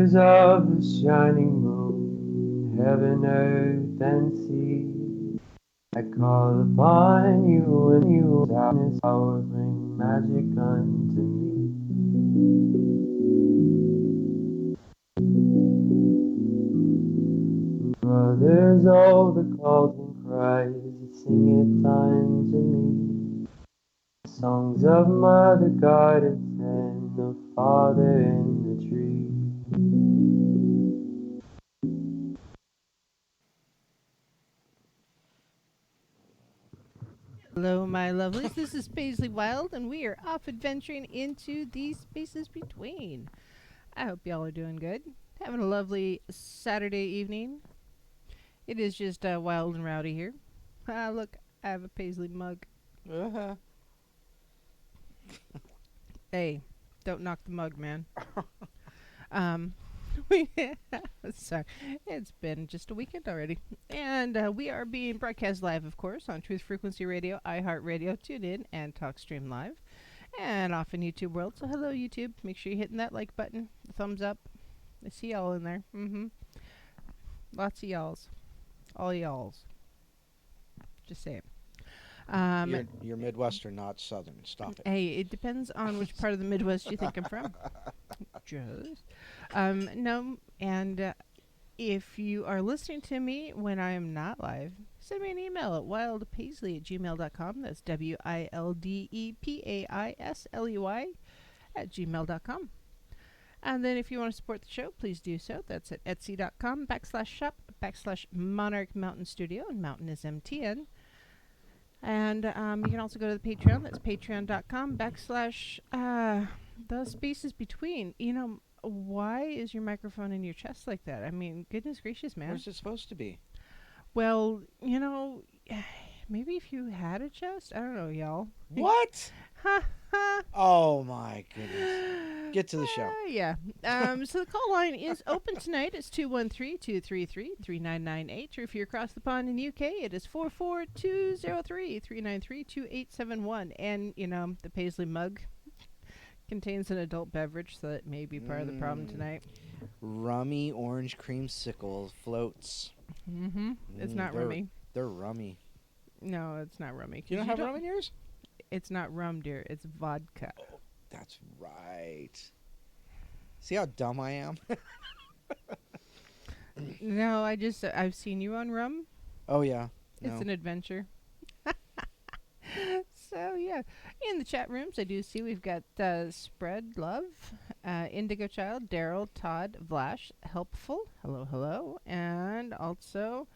Rulers of the shining moon, heaven, earth, and sea, I call upon you, and you, darkness, power, bring magic unto me. Brothers, all the calls and cries that singeth unto me, songs of Mother Goddess and the Father in the tree. Hello, my lovelies. This is Paisley Wild, and we are off adventuring into the spaces between. I hope y'all are doing good. Having a lovely Saturday evening. It is just wild and rowdy here. Ah, look, I have a Paisley mug. Uh-huh. Hey, don't knock the mug, man. um, we sorry, it's been just a weekend already, and we are being broadcast live, of course, on Truth Frequency Radio, iHeartRadio, TuneIn, and TalkStream Live, and off in YouTube World. So hello, YouTube. Make sure you're hitting that like button, the thumbs up. I see y'all in there. Lots of y'alls, all y'alls. Just saying. You're Midwestern, not Southern. Stop it. Hey, it depends on which part of the Midwest you think I'm from. Just. No, and if you are listening to me when I am not live, send me an email at wildepaisley@gmail.com. That's wildepaisley@gmail.com. And then if you want to support the show, please do so. That's at etsy.com/shop/Monarch Mountain Studio, and Mountain is MTN. And you can also go to the Patreon. That's patreon.com/the spaces between. You know, why is your microphone in your chest like that? I mean, goodness gracious, man. Where's it supposed to be? Well, you know, maybe if you had a chest. I don't know, y'all. What? Ha ha. Oh, my goodness. Get to the show. Yeah. So the call line is open tonight. It's 213-233-3998. Or if you're across the pond in the UK, it is 44203-393-2871. And, you know, the Paisley mug contains an adult beverage, so that may be part of the problem tonight. Rummy orange creamsicle floats. It's not rummy. They're rummy. No, it's not rummy. You don't have rum in yours? It's not rum, dear. It's vodka. Oh, that's right. See how dumb I am? No, I've seen you on rum. Oh, yeah. It's an adventure. So, yeah. In the chat rooms, I do see we've got Spread Love, Indigo Child, Daryl, Todd, Vlash, Helpful, hello, hello, and also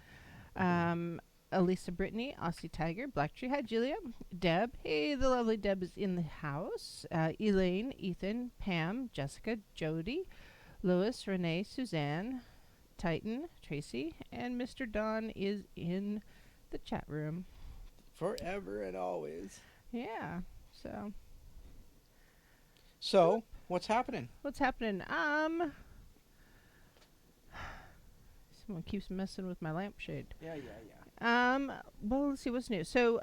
Elisa Brittany, Aussie Tiger, Black Tree, hi Julia, Deb, hey, the lovely Deb is in the house, Elaine, Ethan, Pam, Jessica, Jody, Lois, Renee, Suzanne, Titan, Tracy, and Mr. Don is in the chat room. Forever and always. Yeah, So, what's happening? what's happening? Someone keeps messing with my lampshade. Yeah. Well, let's see what's new. So,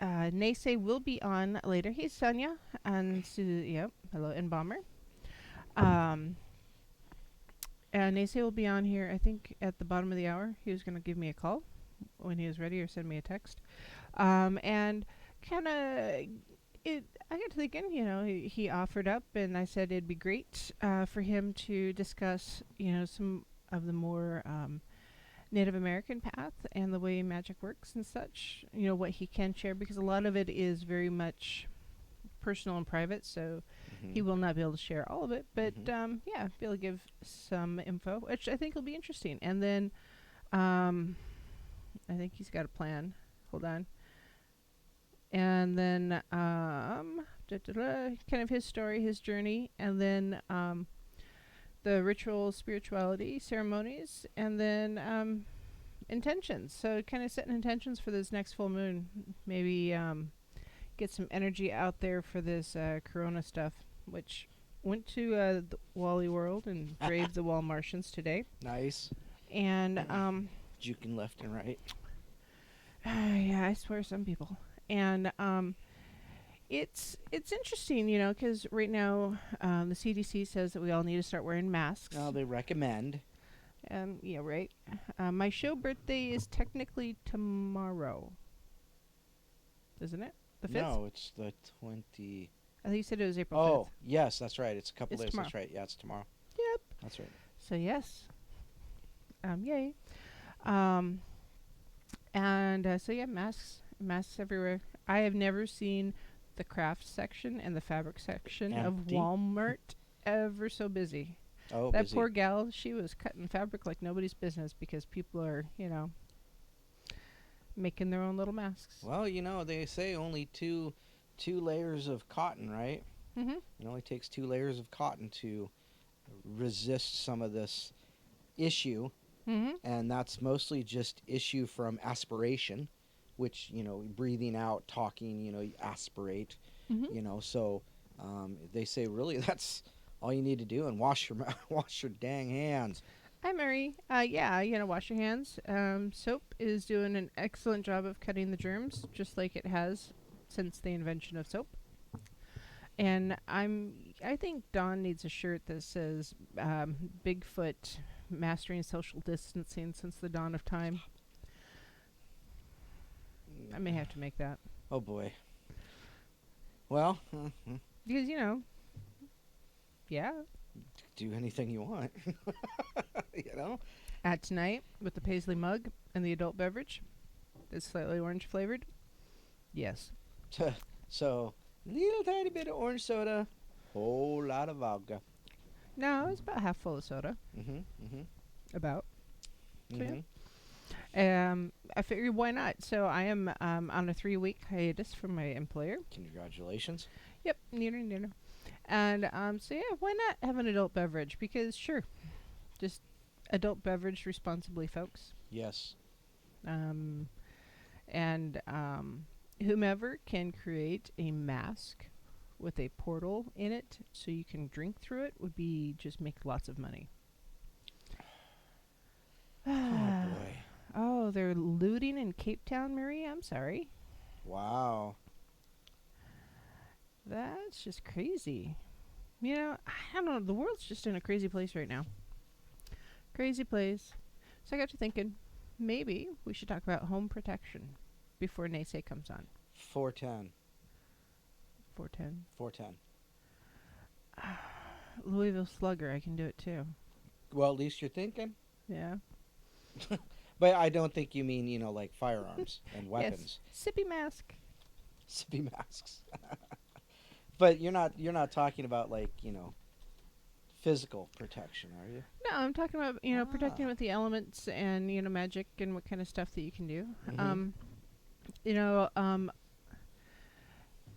NeSe will be on later. Hey, Sonia, and hello, and Bomber. NeSe will be on here, I think, at the bottom of the hour. He was going to give me a call when he was ready, or send me a text. And kind of, I got to thinking, you know, he offered up, and I said it'd be great for him to discuss, you know, some of the more Native American path and the way magic works and such, you know, what he can share, because a lot of it is very much personal and private, so he will not be able to share all of it, but yeah, be able to give some info, which I think will be interesting. And then I think he's got a plan. Hold on. And then kind of his story, his journey, and then the ritual spirituality ceremonies, and then intentions. So kind of setting intentions for this next full moon. Maybe get some energy out there for this corona stuff, which went to the Wally World and braved the Wall Martians today. Nice. And Juking left and right. yeah, I swear some people. And it's interesting, because right now the CDC says that we all need to start wearing masks. No, they recommend. Yeah, right. My show birthday is technically tomorrow, isn't it? The 5th? No, it's the 20. I think you said it was April 5th. Oh, yes, that's right. It's a couple It's days. tomorrow. That's right. Yeah, it's tomorrow. Yep. That's right. So yes. Yay. So yeah, masks everywhere. I have never seen the craft section and the fabric section Empty? of Walmart ever so busy. Oh, That busy. poor gal, she was cutting fabric like nobody's business because people are, making their own little masks. Well, they say only two layers of cotton, right? Mm-hmm. It only takes 2 layers of cotton to resist some of this issue, Mm-hmm. and that's mostly just issue from aspiration, which, breathing out, talking, you aspirate, Mm-hmm. So they say really that's all you need to do, and wash your dang hands. Hi, Mary. Yeah, wash your hands. Soap is doing an excellent job of cutting the germs, just like it has since the invention of soap. And I think Dawn needs a shirt that says Bigfoot mastering social distancing since the dawn of time. I may have to make that. Oh boy. Well, Because, yeah. do anything you want. Tonight, with the paisley mug and the adult beverage, it's slightly orange flavored. Yes. So, little tiny bit of orange soda, whole lot of vodka. No, it's about half full of soda. Mm-hmm. About. So, Mm-hmm. yeah. I figured why not? So I am on a 3-week hiatus from my employer. Congratulations. Yep, neither. And so yeah, why not have an adult beverage? Because sure, just adult beverage responsibly, folks. Yes. And whomever can create a mask with a portal in it so you can drink through it would be just make lots of money. Oh boy. Oh, they're looting in Cape Town, Marie? I'm sorry. Wow. That's just crazy. I don't know. The world's just in a crazy place right now. Crazy place. So I got to thinking, maybe we should talk about home protection before NeSe comes on. 410. 410. 410. Louisville Slugger, I can do it too. Well, at least you're thinking. Yeah. But I don't think you mean, like firearms and weapons. Yes. Sippy mask. Sippy masks. But you're not talking about like, physical protection, are you? No, I'm talking about, protecting with the elements and, magic and what kind of stuff that you can do. Mhm.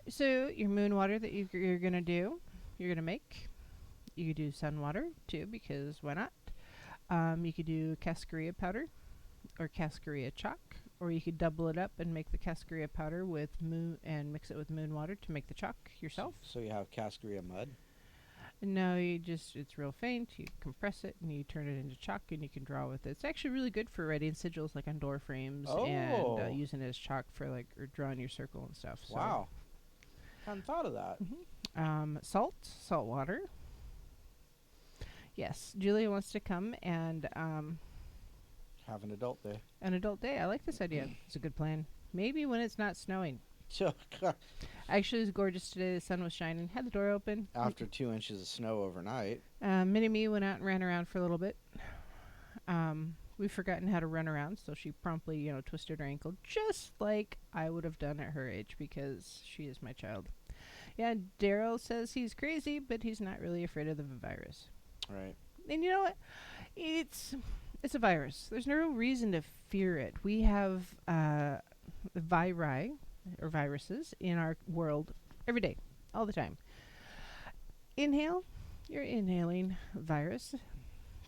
So your moon water that you're going to make. You could do sun water too, because why not? You could do cascarilla powder or cascarilla chalk, or you could double it up and make the cascarilla powder with moon and mix it with moon water to make the chalk yourself. So you have cascarilla mud? No, it's real faint. You compress it and you turn it into chalk and you can draw with it. It's actually really good for writing sigils like on door frames and using it as chalk for or drawing your circle and stuff. So. Wow. Hadn't thought of that. Salt water. Yes, Julia wants to come and Have an adult day. an adult day. I like this idea. It's a good plan. Maybe when it's not snowing. Actually, it was gorgeous today. The sun was shining. Had the door open. After 2 inches of snow overnight. Mini-Me went out and ran around for a little bit. We've forgotten how to run around, so she promptly, twisted her ankle, just like I would have done at her age, because she is my child. Yeah, Daryl says he's crazy, but he's not really afraid of the virus. Right. And you know what? It's a virus. There's no reason to fear it. We have viri, or viruses, in our world every day, all the time. Inhale, you're inhaling virus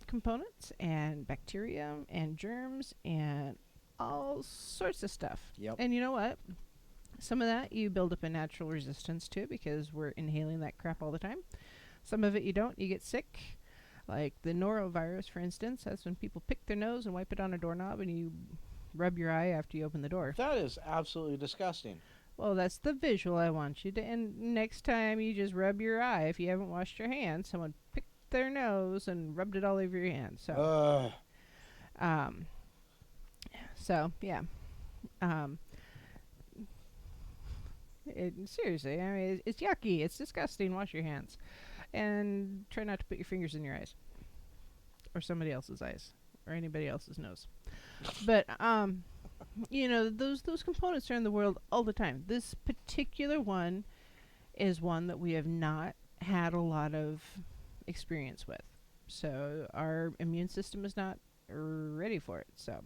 components and bacteria and germs and all sorts of stuff. Yep. And you know what? Some of that you build up a natural resistance to because we're inhaling that crap all the time. Some of it you don't. You get sick. Like the norovirus, for instance, that's when people pick their nose and wipe it on a doorknob and you rub your eye after you open the door. That is absolutely disgusting. Well, that's the visual I want you to. And next time you just rub your eye. If you haven't washed your hands, someone picked their nose and rubbed it all over your hands. So, um, yeah. Um, seriously, I mean, it's yucky. It's disgusting. Wash your hands, and try not to put your fingers in your eyes, or somebody else's eyes, or anybody else's nose. But those components are in the world all the time. This particular one is one that we have not had a lot of experience with, so our immune system is not ready for it. So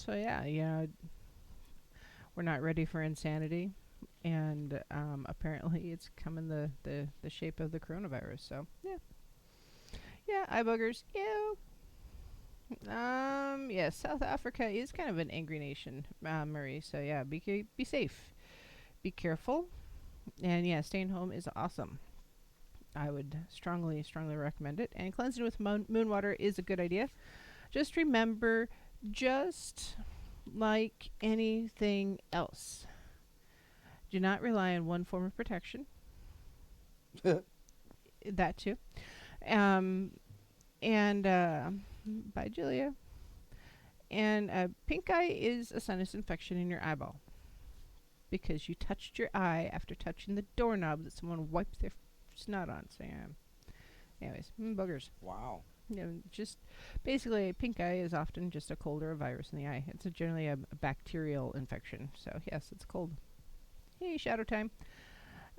yeah, we're not ready for insanity, and apparently it's come in the shape of the coronavirus. So yeah, eye buggers, ew. Yeah, South Africa is kind of an angry nation, Marie. So yeah, be safe, be careful, and yeah, staying home is awesome. I would strongly recommend it. And cleansing with moon water is a good idea. Just remember, just like anything else, do not rely on one form of protection. That too. And bye, Julia. And pink eye is a sinus infection in your eyeball because you touched your eye after touching the doorknob that someone wiped their snot on. So yeah. Anyways, boogers. Wow. Just basically, pink eye is often just a cold or a virus in the eye. It's generally a bacterial infection. So yes, it's cold. Hey, shadow time.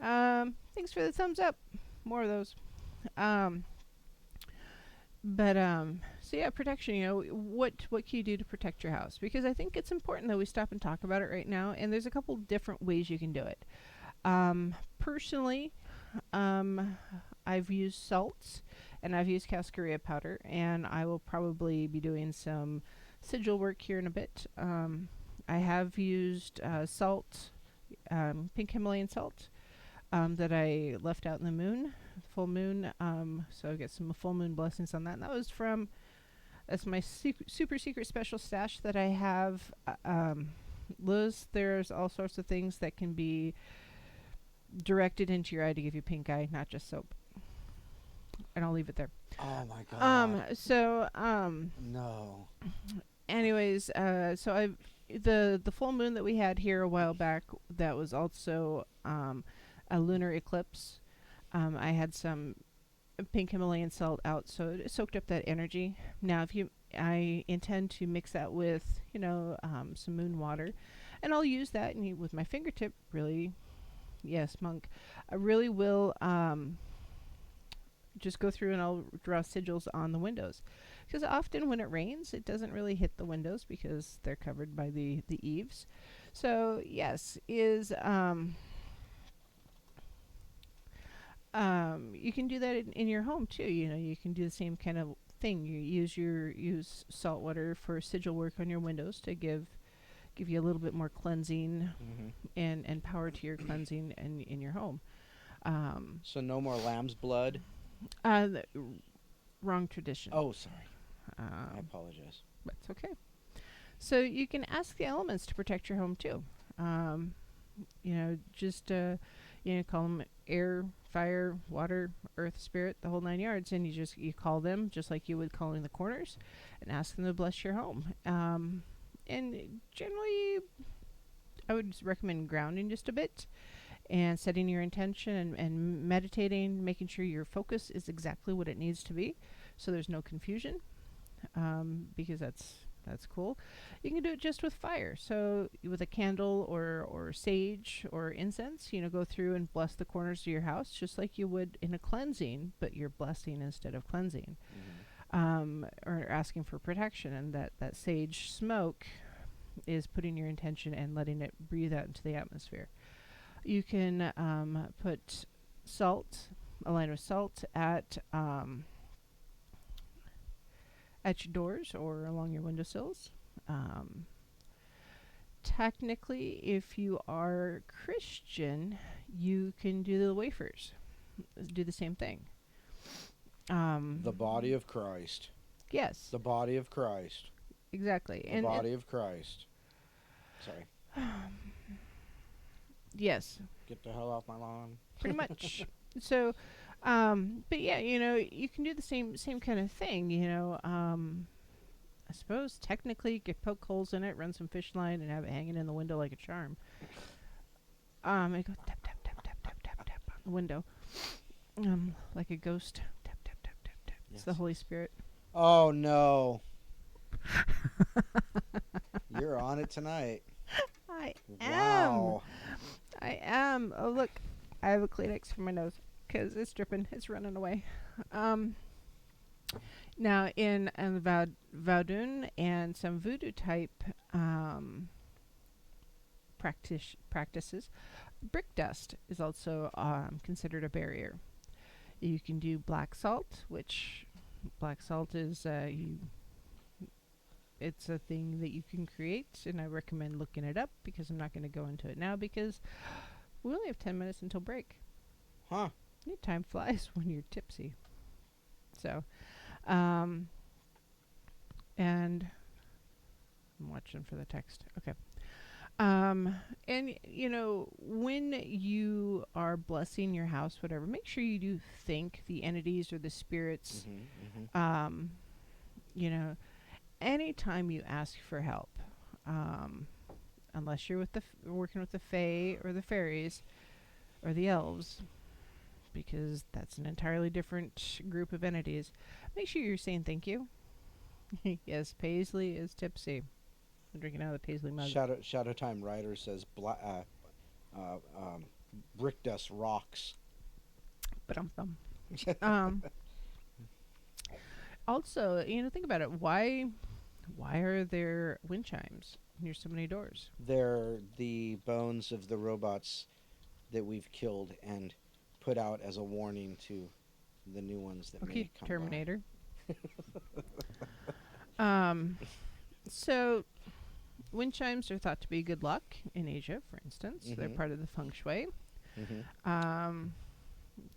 Thanks for the thumbs up. More of those. So yeah, protection, what can you do to protect your house? Because I think it's important that we stop and talk about it right now, and there's a couple different ways you can do it. Personally, I've used salts, and I've used cascarilla powder, and I will probably be doing some sigil work here in a bit. I have used salt, pink Himalayan salt, that I left out in the moon, full moon. So I get some full moon blessings on that. And that was that's my super secret special stash that I have. Liz, there's all sorts of things that can be directed into your eye to give you pink eye, not just soap. And I'll leave it there. Oh my god. No. Anyways, so the full moon that we had here a while back, that was also a lunar eclipse. I had some pink Himalayan salt out, so it soaked up that energy. Now, I intend to mix that with, some moon water, and I'll use that with my fingertip. Really, yes, monk. I really will just go through and I'll draw sigils on the windows, because often when it rains, it doesn't really hit the windows because they're covered by the eaves. So yes, you can do that in your home too. You can do the same kind of thing. You use salt water for sigil work on your windows to give you a little bit more cleansing and power to your cleansing in your home. So no more lamb's blood. Wrong tradition. Oh, sorry. I apologize. That's okay. So you can ask the elements to protect your home too. Call them air, fire, water, earth, spirit, the whole 9 yards, and you call them just like you would call in the corners, and ask them to bless your home. And generally, I would recommend grounding just a bit, and setting your intention and meditating, making sure your focus is exactly what it needs to be, so there's no confusion, because that's cool. You can do it just with fire. So with a candle or sage or incense, go through and bless the corners of your house just like you would in a cleansing, but you're blessing instead of cleansing. Or asking for protection. And that sage smoke is putting your intention and letting it breathe out into the atmosphere. You can put a line of salt at your doors or along your windowsills. Technically, if you are Christian, you can do the wafers. Do the same thing. The body of Christ. Yes. The body of Christ. Exactly. The body of Christ. Sorry. Yes, Get the hell off my lawn. pretty much. So, but yeah, you can do the same kind of thing. I suppose technically you could poke holes in it, run some fish line, and have it hanging in the window like a charm. And go tap tap tap tap tap tap tap on the window, like a ghost. Tap tap tap tap tap. It's the Yes. Holy Spirit. Oh no, you're on it tonight. I Wow. I am. Oh look, I have a Kleenex for my nose because it's dripping. It's running away. Now in the Vaudun and some voodoo type practices, brick dust is also considered a barrier. You can do black salt, which black salt is it's a thing that you can create, and I recommend looking it up because I'm not going to go into it now because we only have 10 minutes until break. Huh. Time flies when you're tipsy. So, and I'm watching for the text. Okay. And when you are blessing your house, whatever, make sure you do thank the entities or the spirits. You know, anytime you ask for help, unless you're working with the fae or the fairies or the elves, because that's an entirely different group of entities, make sure you're saying thank you. Yes, Paisley is tipsy. I'm drinking out of the Paisley mug. Shadow Time Rider says brick dust rocks. But also, think about it. Why are there wind chimes near so many doors? They're the bones of the robots that we've killed and put out as a warning to the new ones that may come Terminator. So wind chimes are thought to be good luck in Asia, for instance. They're part of the feng shui.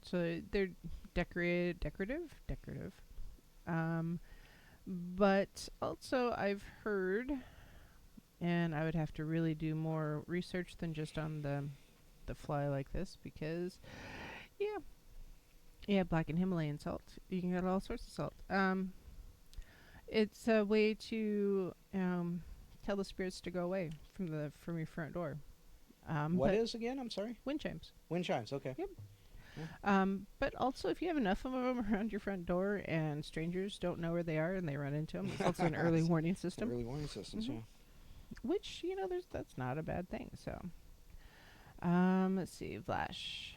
So they're decorative. But also I've heard, and I would have to really do more research than just on the fly like this, because black and Himalayan salt. You can get all sorts of salt. It's a way to tell the spirits to go away from your front door. What is again? I'm sorry. Wind chimes. Wind chimes. Okay. Yep. But also, if you have enough of them around your front door and strangers don't know where they are and they run into them, it's also an early warning system. Early warning systems. Yeah. Which that's not a bad thing. So, let's see, Vlash.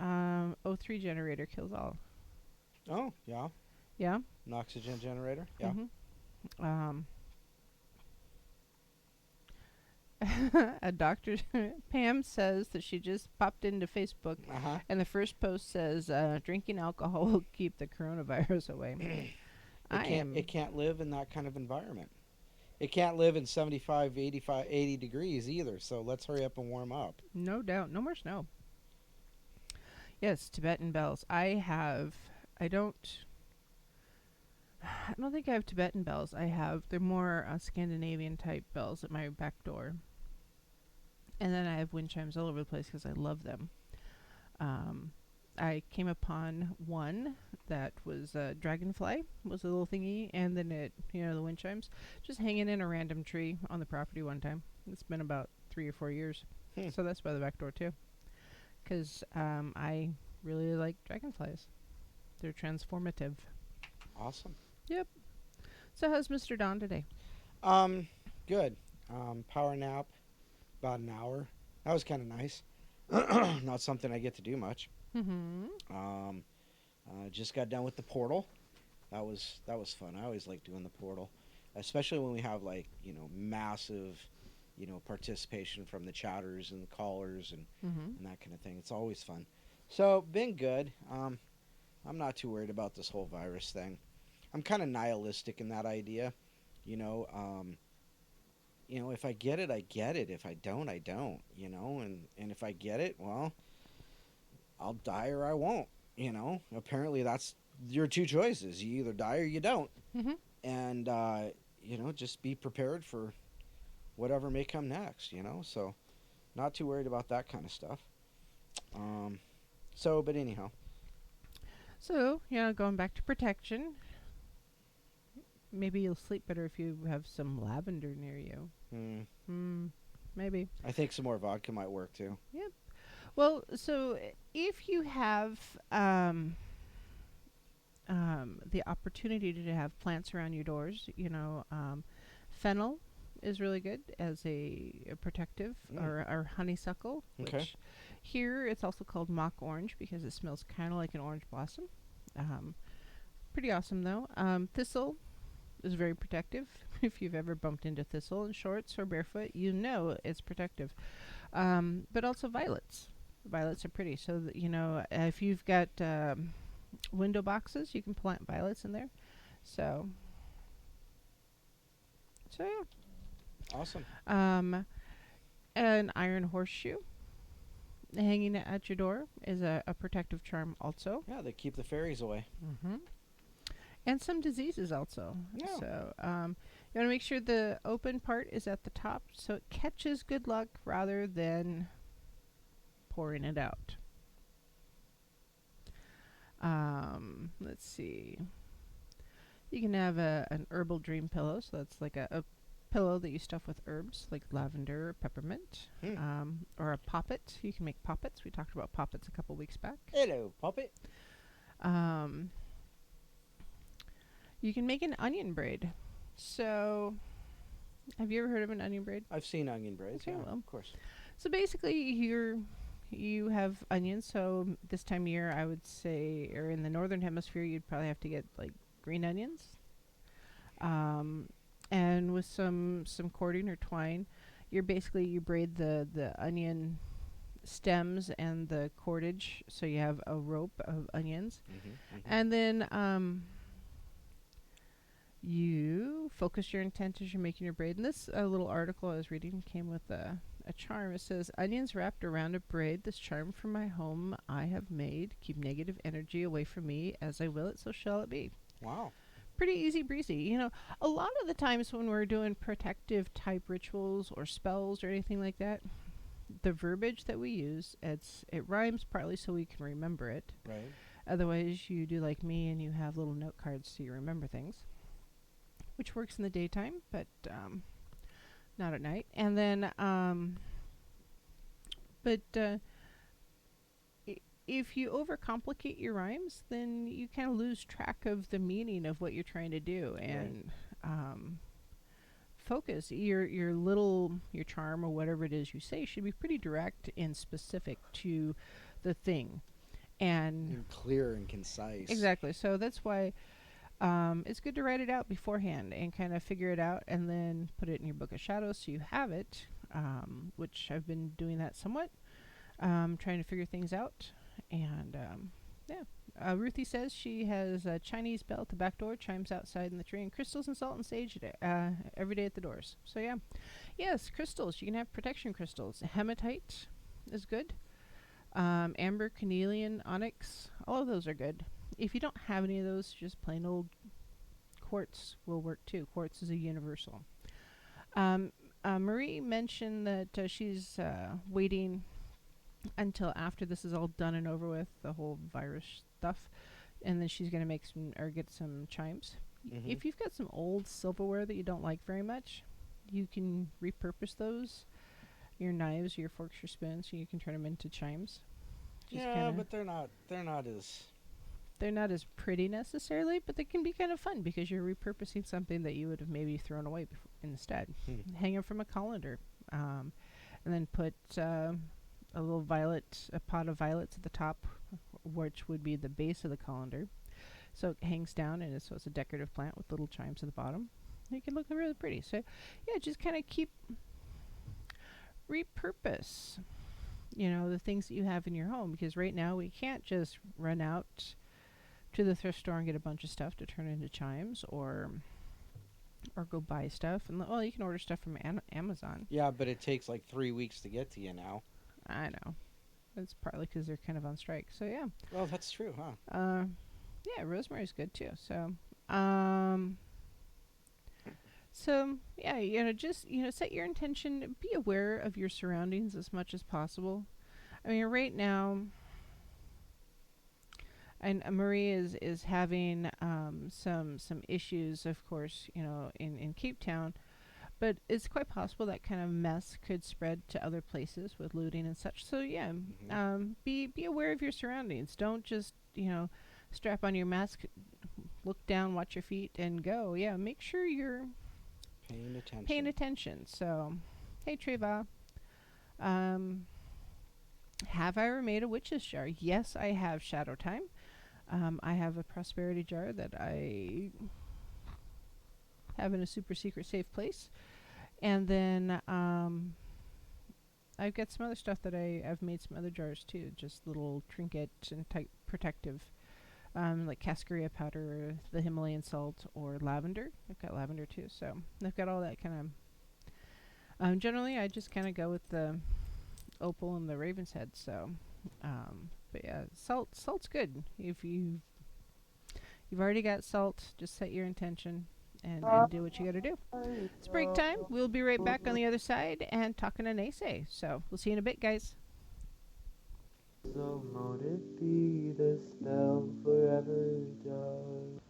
O3 generator kills all. Oh yeah. Yeah. An oxygen generator. Yeah. A doctor, Pam, says that she just popped into Facebook, and the first post says, "Drinking alcohol will keep the coronavirus away." It can't live in that kind of environment. It can't live in 75, 85, 80 degrees either. So let's hurry up and warm up. No doubt. No more snow. Yes, Tibetan bells. I don't think I have Tibetan bells. They're more Scandinavian type bells at my back door. And then I have wind chimes all over the place because I love them. I came upon one that was dragonfly, was a little thingy, and then the wind chimes, just hanging in a random tree on the property one time. It's been about 3 or 4 years. So that's by the back door too. Because I really like dragonflies. They're transformative. Awesome. Yep. So how's Mr. Don today? Good. Power nap, about an hour. That was kind of nice. Not something I get to do much. Just got done with the portal. That was fun. I always like doing the portal, especially when we have massive, participation from the chatters and the callers and that kind of thing. It's always fun. So been good. I'm not too worried about this whole virus thing. I'm kind of nihilistic in that idea. If I get it, I get it. If I don't, I don't. And if I get it, well, I'll die or I won't. Apparently that's your two choices. You either die or you don't. And just be prepared for whatever may come next, you know. So not too worried about that kind of stuff. But anyhow, So, going back to protection, maybe you'll sleep better if you have some lavender near you. Maybe. I think some more vodka might work too. Yep. Well, so if you have the opportunity to have plants around your doors, fennel is really good as a protective, or honeysuckle. Okay. Which here it's also called mock orange because it smells kind of like an orange blossom. Pretty awesome though. Thistle is very protective. If you've ever bumped into thistle in shorts or barefoot, it's protective. But also violets. Violets are pretty. So that, if you've got window boxes, you can plant violets in there. So yeah. Awesome. An iron horseshoe hanging at your door is a protective charm also. Yeah, they keep the fairies away. Mm-hmm. And some diseases also. Yeah. So you want to make sure the open part is at the top so it catches good luck rather than pouring it out. Let's see. You can have an herbal dream pillow, so that's like a pillow that you stuff with herbs like lavender or peppermint, or a poppet. You can make poppets. We talked about poppets a couple weeks back. Hello, poppet. You can make an onion braid. So, have you ever heard of an onion braid? I've seen onion braids. Okay, Yeah, well. of course. So basically, you have onions. So this time of year, I would say, or in the northern hemisphere, you'd probably have to get like green onions. And with some cording or twine, you braid the onion stems and the cordage, so you have a rope of onions. And then you focus your intent as you're making your braid. And this little article I was reading came with a charm. It says, onions wrapped around a braid, this charm for my home I have made. Keep negative energy away from me. As I will it, so shall it be. Wow. Pretty easy breezy. A lot of the times when we're doing protective type rituals or spells or anything like that, the verbiage that we use, it rhymes partly so we can remember it. Right. Otherwise, you do like me and you have little note cards so you remember things, which works in the daytime, but not at night. And then, if you overcomplicate your rhymes, then you kind of lose track of the meaning of what you're trying to do, and focus. Your charm or whatever it is you say should be pretty direct and specific to the thing, and clear and concise. Exactly. So that's why it's good to write it out beforehand and kind of figure it out, and then put it in your book of shadows so you have it. Which I've been doing that somewhat, trying to figure things out. And Ruthie says she has a Chinese bell at the back door, chimes outside in the tree, and crystals and salt and sage every day at the doors. So yeah, yes, crystals. You can have protection crystals. Hematite is good. Amber, carnelian, onyx, all of those are good. If you don't have any of those, just plain old quartz will work too. Quartz is a universal. Marie mentioned that she's waiting until after this is all done and over with, the whole virus stuff, and then she's going to get some chimes. If you've got some old silverware that you don't like very much, you can repurpose those, your knives, your forks, your spoons, so you can turn them into chimes. But they're not as pretty necessarily, but they can be kind of fun because you're repurposing something that you would have maybe thrown away instead. Hang them from a colander, and then put a little a pot of violets at the top, which would be the base of the colander. So it hangs down, and it's a decorative plant with little chimes at the bottom. It can look really pretty. So yeah, just kind of repurpose, the things that you have in your home, because right now we can't just run out to the thrift store and get a bunch of stuff to turn into chimes, or go buy stuff. And you can order stuff from Amazon. Yeah, but it takes like 3 weeks to get to you now. I know. It's partly because they're kind of on strike. So yeah. Well, that's true, huh? Yeah, rosemary's good too. So So yeah, just set your intention. Be aware of your surroundings as much as possible. I mean, right now, and Marie is having some issues, of course, in Cape Town. But it's quite possible that kind of mess could spread to other places with looting and such. So yeah, be aware of your surroundings. Don't just strap on your mask, look down, watch your feet, and go. Yeah, make sure you're paying attention. So, hey Treva, have I ever made a witch's jar? Yes, I have. Shadow Time. I have a prosperity jar that I have in a super secret safe place. And then I've got some other stuff that I've made some other jars too, just little trinkets and type protective, like cascarilla powder, the Himalayan salt, or lavender. I've got lavender too, so I've got all that kind of. Generally, I just kind of go with the opal and the raven's head. So, but yeah, salt's good. If you've already got salt, just set your intention. And do what you gotta do. It's break time. We'll be right back on the other side and talking to NeSe. So we'll see you in a bit, guys. So mote it be the spell forever done.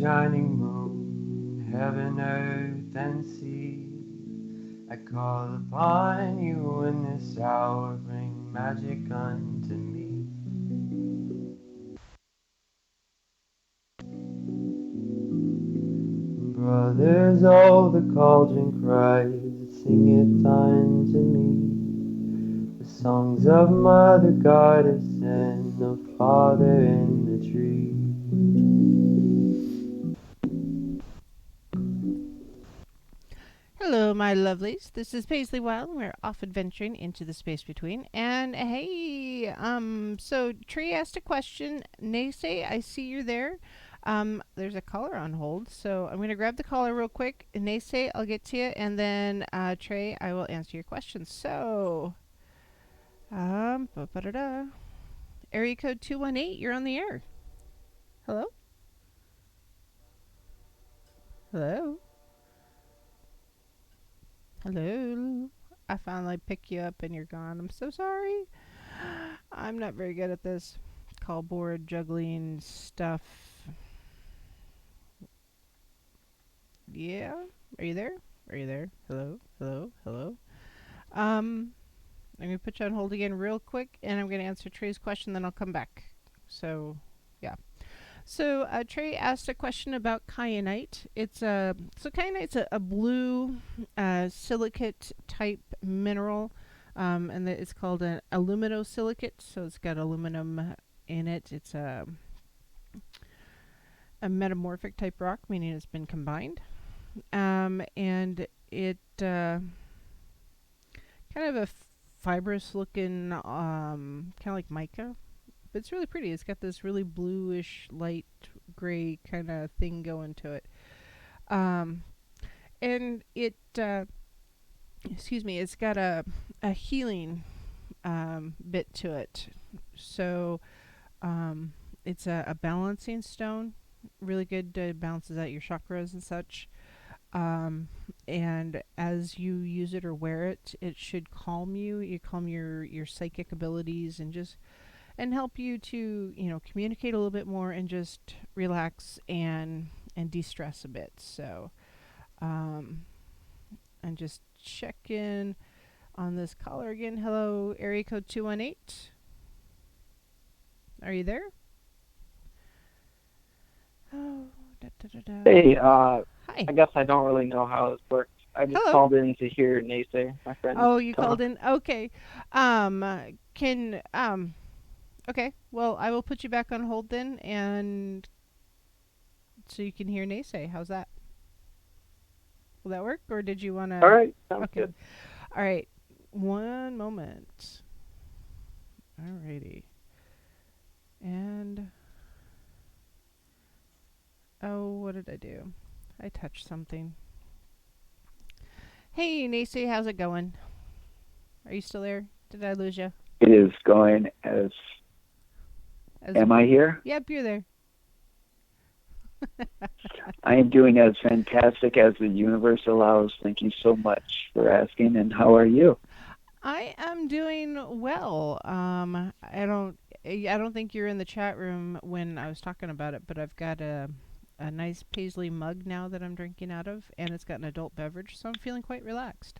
shining moon, heaven, earth, and sea. I call upon you in this hour, bring magic unto me. Brothers, oh, the cauldron cries, sing it unto me. The songs of Mother Goddess and of Father in the tree. Hello, my lovelies. This is Paisley Wild, and we're off adventuring into the space between. And hey, so Tree asked a question. NeSe, I see you're there. There's a caller on hold, so I'm gonna grab the caller real quick. NeSe, I'll get to you, and then Trey, I will answer your questions. So, ba-ba-da-da. Area code 218, you're on the air. Hello? Hello? Hello? I finally pick you up and you're gone. I'm so sorry. I'm not very good at this call board juggling stuff. Yeah? Are you there? Are you there? Hello? Hello? Hello? I'm going to put you on hold again real quick, and I'm going to answer Trey's question, then I'll come back. So, yeah. So Trey asked a question about kyanite. Kyanite's a blue silicate type mineral, and it's called an aluminosilicate. So it's got aluminum in it. It's a metamorphic type rock, meaning it's been combined, and it kind of a fibrous looking, kind of like mica. But it's really pretty. It's got this really bluish, light gray kind of thing going to it. And it, it's got a healing bit to it. So it's a balancing stone. Really good, balances out your chakras and such. And as you use it or wear it, it should calm you. You calm your psychic abilities and help you to, communicate a little bit more and just relax and de-stress a bit. So, and just check in on this caller again. Hello, area code 218. Are you there? Oh, Hey, Hi. I guess I don't really know how this works. I just Hello. called in to hear NeSe, my friend. Oh, you talk. called in? Okay. Okay. Well, I will put you back on hold then, and so you can hear NeSe. How's that? Will that work, or did you want to? All right, sounds Okay. good. All right. One moment. Alrighty. And what did I do? I touched something. Hey, NeSe, how's it going? Are you still there? Did I lose you? It is going as am I here? Yep, you're there. I am doing as fantastic as the universe allows. Thank you so much for asking. And how are you? I am doing well. I don't think you're in the chat room when I was talking about it, but I've got a nice paisley mug now that I'm drinking out of, and it's got an adult beverage, so I'm feeling quite relaxed.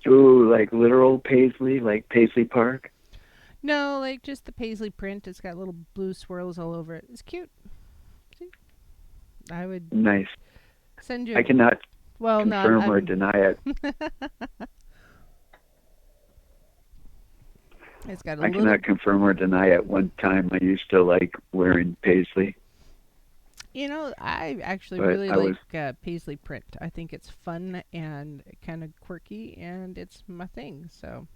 Ooh, like literal paisley, like Paisley Park? No, like just the paisley print. It's got little blue swirls all over it. It's cute. See? I would Nice. send you. I cannot well, confirm no, or deny it. It's got I cannot confirm or deny it. One time I used to like wearing paisley. I actually But really I like paisley print. I think it's fun and kind of quirky, and it's my thing. So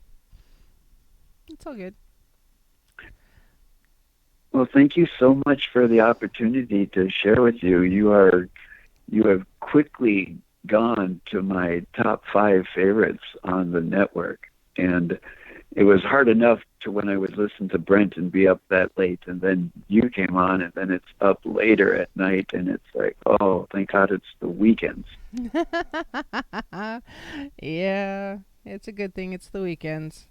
it's all good. Well, thank you so much for the opportunity to share with you. You have quickly gone to my top 5 favorites on the network, and it was hard enough to when I would listen to Brent and be up that late, and then you came on, and then it's up later at night, and it's like, oh, thank God it's the weekends. Yeah, it's a good thing it's the weekends.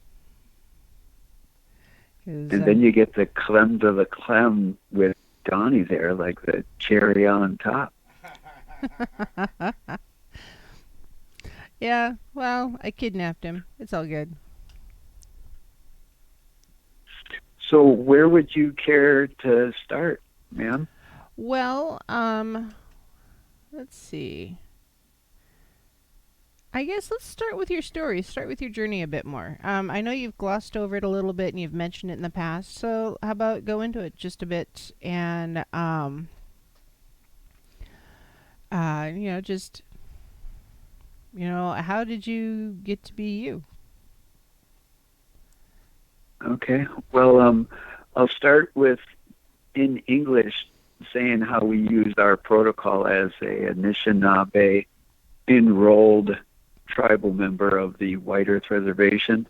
And then you get the creme de la creme with Donnie there, like the cherry on top. Yeah, well, I kidnapped him. It's all good. So where would you care to start, ma'am? Well, let's see. I guess let's start with your story. Start with your journey a bit more. I know you've glossed over it a little bit and you've mentioned it in the past. So how about go into it just a bit and, just, how did you get to be you? Okay. Well, I'll start with, in English, saying how we used our protocol as a Anishinaabe enrolled tribal member of the White Earth Reservation.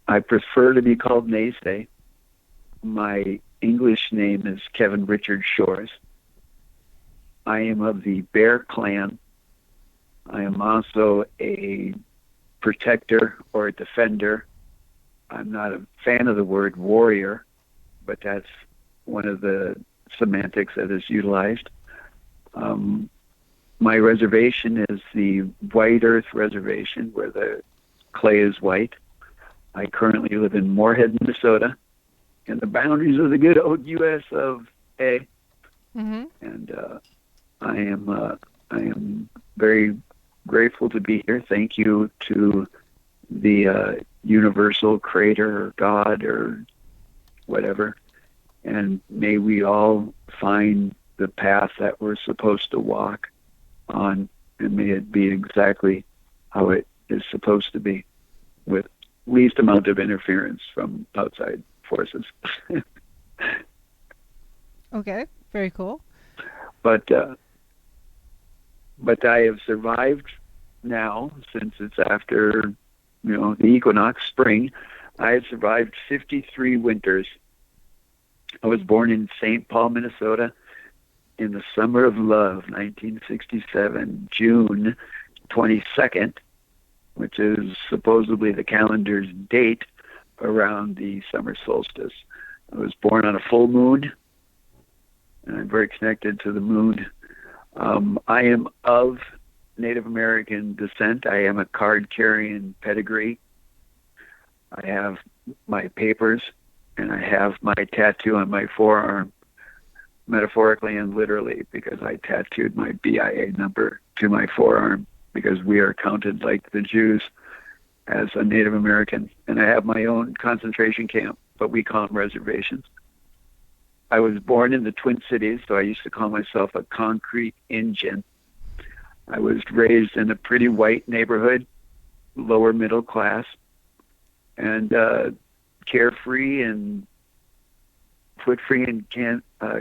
I prefer to be called NeSe. My English name is Kevin Richard Shores. I am of the Bear Clan. I am also a protector or a defender. I'm not a fan of the word warrior, but that's one of the semantics that is utilized. My reservation is the White Earth Reservation, where the clay is white. I currently live in Moorhead, Minnesota, in the boundaries of the good old U.S. of A. Mm-hmm. And I am very grateful to be here. Thank you to the universal creator or God or whatever. And may we all find the path that we're supposed to walk on, and may it be exactly how it is supposed to be, with least amount of interference from outside forces. Okay, very cool. But I have survived now, since it's after, the equinox, spring. I have survived 53 winters. I was born in St. Paul, Minnesota, in the summer of love, 1967, June 22nd, which is supposedly the calendar's date around the summer solstice. I was born on a full moon, and I'm very connected to the moon. I am of Native American descent. I am a card-carrying pedigree. I have my papers, and I have my tattoo on my forearm, metaphorically and literally, because I tattooed my BIA number to my forearm, because we are counted like the Jews as a Native American. And I have my own concentration camp, but we call them reservations. I was born in the Twin Cities, so I used to call myself a concrete Injun. I was raised in a pretty white neighborhood, lower middle class, and carefree and foot-free and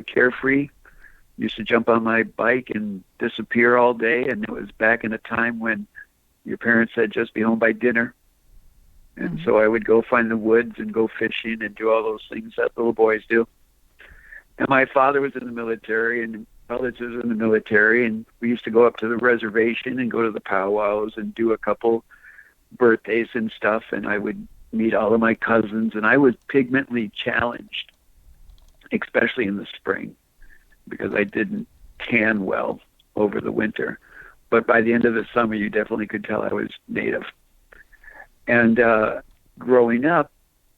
carefree. Used to jump on my bike and disappear all day, and it was back in a time when your parents said just be home by dinner. And so I would go find the woods and go fishing and do all those things that little boys do. And my father was in the military, and relatives in the military, and we used to go up to the reservation and go to the powwows and do a couple birthdays and stuff, and I would meet all of my cousins, and I was pigmentally challenged, especially in the spring, because I didn't tan well over the winter. But by the end of the summer, you definitely could tell I was Native. And growing up,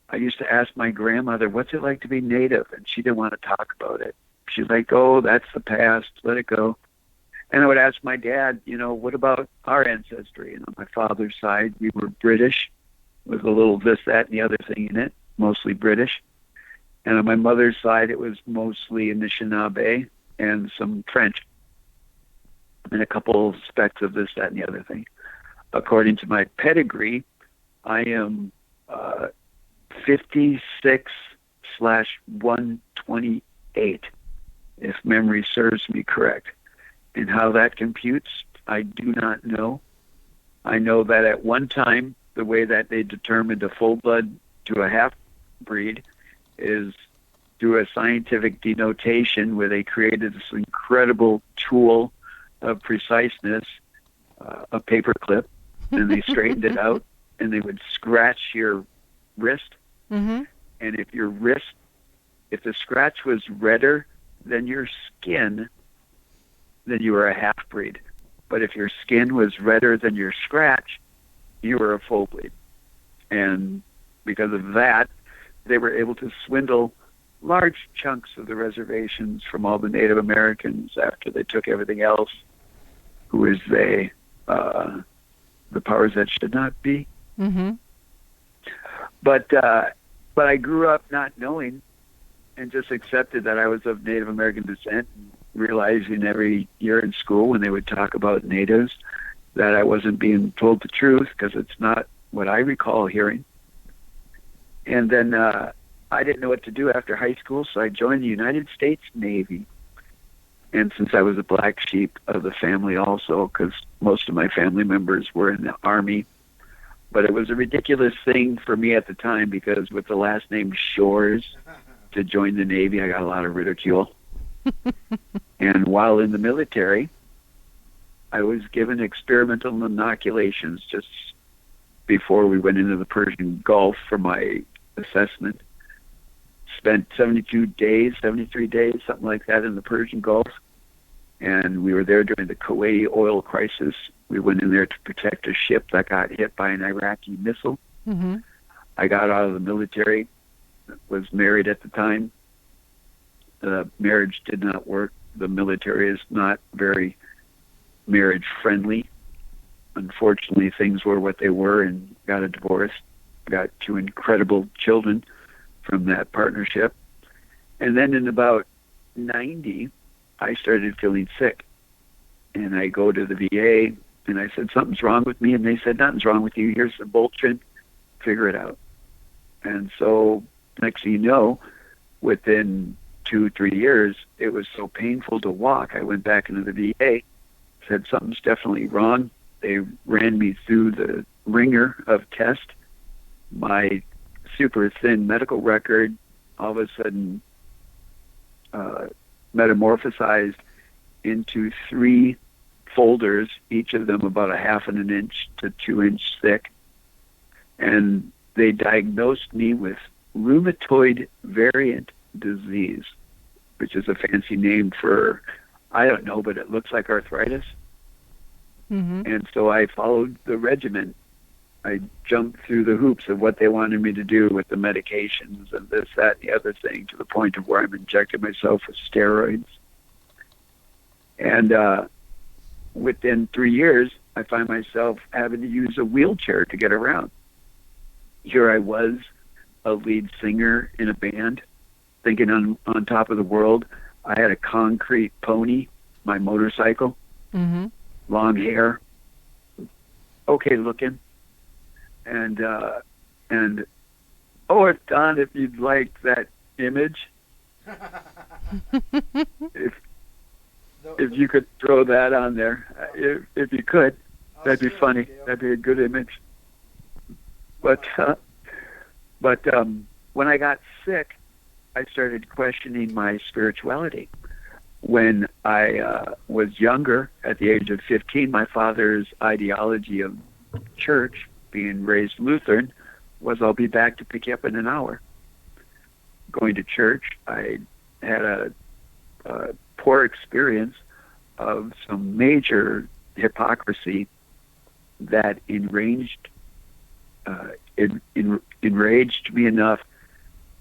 I used to ask my grandmother, what's it like to be Native? And she didn't want to talk about it. She's like, oh, that's the past, let it go. And I would ask my dad, what about our ancestry? And on my father's side, we were British, with a little this, that, and the other thing in it, mostly British. And on my mother's side, it was mostly Anishinaabe and some French, and a couple specks of this, that, and the other thing. According to my pedigree, I am 56/128, if memory serves me correct. And how that computes, I do not know. I know that at one time, the way that they determined a full blood to a half breed is through a scientific denotation, where they created this incredible tool of preciseness, a paper clip, and they straightened it out, and they would scratch your wrist. Mm-hmm. And if your wrist if the scratch was redder than your skin, then you were a half-breed. But if your skin was redder than your scratch, you were a full breed. And because of that, they were able to swindle large chunks of the reservations from all the Native Americans after they took everything else. Who is they? The powers that should not be. Mm-hmm. But I grew up not knowing and just accepted that I was of Native American descent, realizing every year in school when they would talk about natives that I wasn't being told the truth because it's not what I recall hearing. And then I didn't know what to do after high school, so I joined the United States Navy. And since I was a black sheep of the family also, because most of my family members were in the Army, but it was a ridiculous thing for me at the time because with the last name Shores, to join the Navy, I got a lot of ridicule. And while in the military, I was given experimental inoculations just before we went into the Persian Gulf for my assessment. Spent 73 days, something like that in the Persian Gulf. And we were there during the Kuwaiti oil crisis. We went in there to protect a ship that got hit by an Iraqi missile. Mm-hmm. I got out of the military, was married at the time. The marriage did not work. The military is not very marriage friendly. Unfortunately, things were what they were and got a divorce. Got 2 incredible children from that partnership. And then in about 90, I started feeling sick. And I go to the VA and I said, something's wrong with me. And they said, nothing's wrong with you. Here's some Voltaren. Figure it out. And so next thing you know, within 2-3 years, it was so painful to walk. I went back into the VA, said something's definitely wrong. They ran me through the ringer of tests. My super thin medical record all of a sudden metamorphosized into 3 folders, each of them about 1/2 inch to 2 inch thick. And they diagnosed me with rheumatoid variant disease, which is a fancy name for, I don't know, but it looks like arthritis. Mm-hmm. And so I followed the regimen. I jumped through the hoops of what they wanted me to do with the medications and this, that, and the other thing, to the point of where I'm injecting myself with steroids. And within 3 years, I find myself having to use a wheelchair to get around. Here I was, a lead singer in a band, thinking on top of the world. I had a concrete pony, my motorcycle, Mm-hmm. long hair, okay looking. And oh, Don, if you'd like that image, if you could throw that on there, if you could, that'd be funny. That'd be a good image. But when I got sick, I started questioning my spirituality. When I was younger, at the age of 15, my father's ideology of church, being raised Lutheran, was I'll be back to pick you up in an hour. Going to church, I had a poor experience of some major hypocrisy that enraged me enough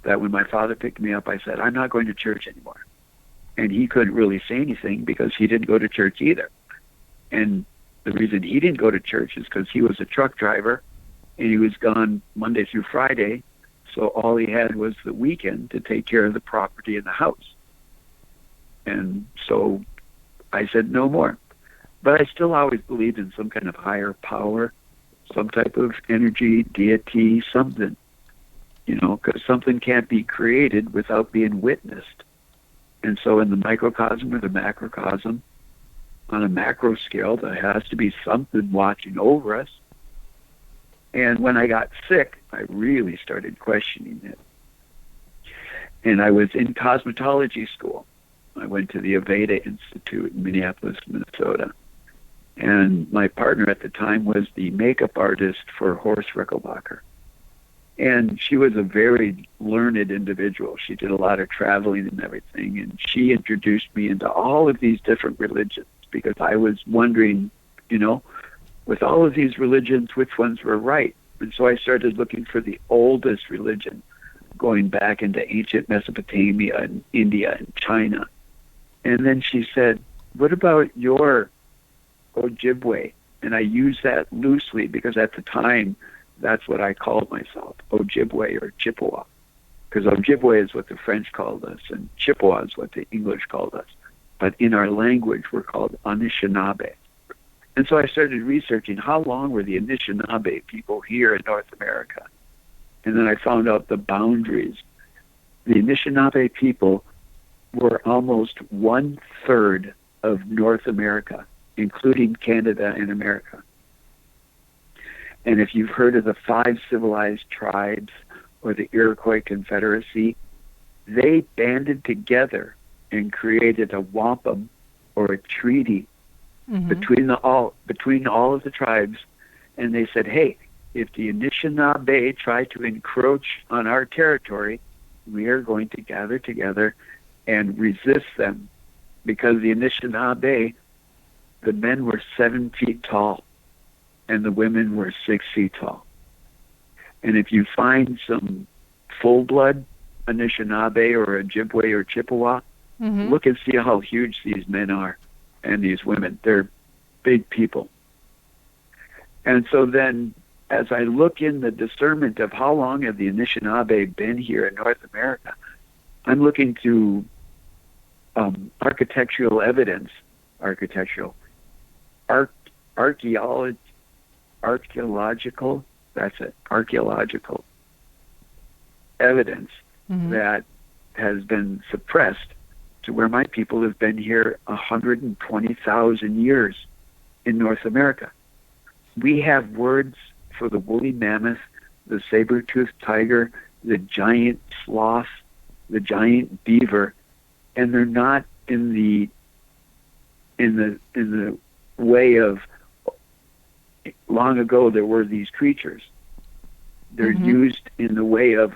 that when my father picked me up, I said, I'm not going to church anymore. And he couldn't really say anything because he didn't go to church either. And the reason he didn't go to church is because he was a truck driver and he was gone Monday through Friday. So all he had was the weekend to take care of the property and the house. And so I said no more. But I still always believed in some kind of higher power, some type of energy, deity, something, because something can't be created without being witnessed. And so in the microcosm or the macrocosm, on a macro scale, there has to be something watching over us. And when I got sick, I really started questioning it. And I was in cosmetology school. I went to the Aveda Institute in Minneapolis, Minnesota. And my partner at the time was the makeup artist for Horst Reckelbacher. And she was a very learned individual. She did a lot of traveling and everything. And she introduced me into all of these different religions because I was wondering, with all of these religions, which ones were right? And so I started looking for the oldest religion, going back into ancient Mesopotamia and India and China. And then she said, what about your Ojibwe? And I use that loosely because at the time, that's what I called myself, Ojibwe or Chippewa. Because Ojibwe is what the French called us, and Chippewa is what the English called us. But in our language, we're called Anishinaabe. And so I started researching how long were the Anishinaabe people here in North America. And then I found out the boundaries. The Anishinaabe people were almost 1/3 of North America, including Canada and America. And if you've heard of the 5 civilized tribes or the Iroquois Confederacy, they banded together and created a wampum or a treaty between all of the tribes. And they said, hey, if the Anishinaabe try to encroach on our territory, we are going to gather together and resist them. Because the Anishinaabe, the men were 7 feet tall and the women were 6 feet tall. And if you find some full-blood Anishinaabe or Ojibwe or Chippewa, look and see how huge these men are and these women. They're big people. And so then, as I look in the discernment of how long have the Anishinaabe been here in North America, I'm looking through architectural evidence, archaeological, that's it, archaeological evidence that has been suppressed to where my people have been here 120,000 years in North America. We have words for the woolly mammoth, the saber-toothed tiger, the giant sloth, the giant beaver, and they're not in the way of long ago there were these creatures. They're used in the way of,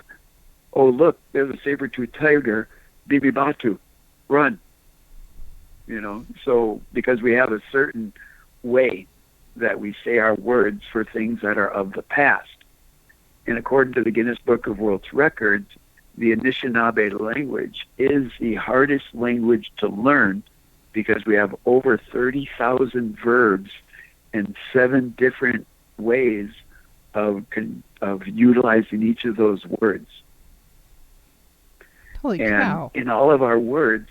oh look, there's a saber-toothed tiger, Bibi Batu, run. So because we have a certain way that we say our words for things that are of the past. And according to the Guinness Book of World Records, the Anishinaabe language is the hardest language to learn because we have over 30,000 verbs and 7 different ways of utilizing each of those words. Holy cow. In all of our words,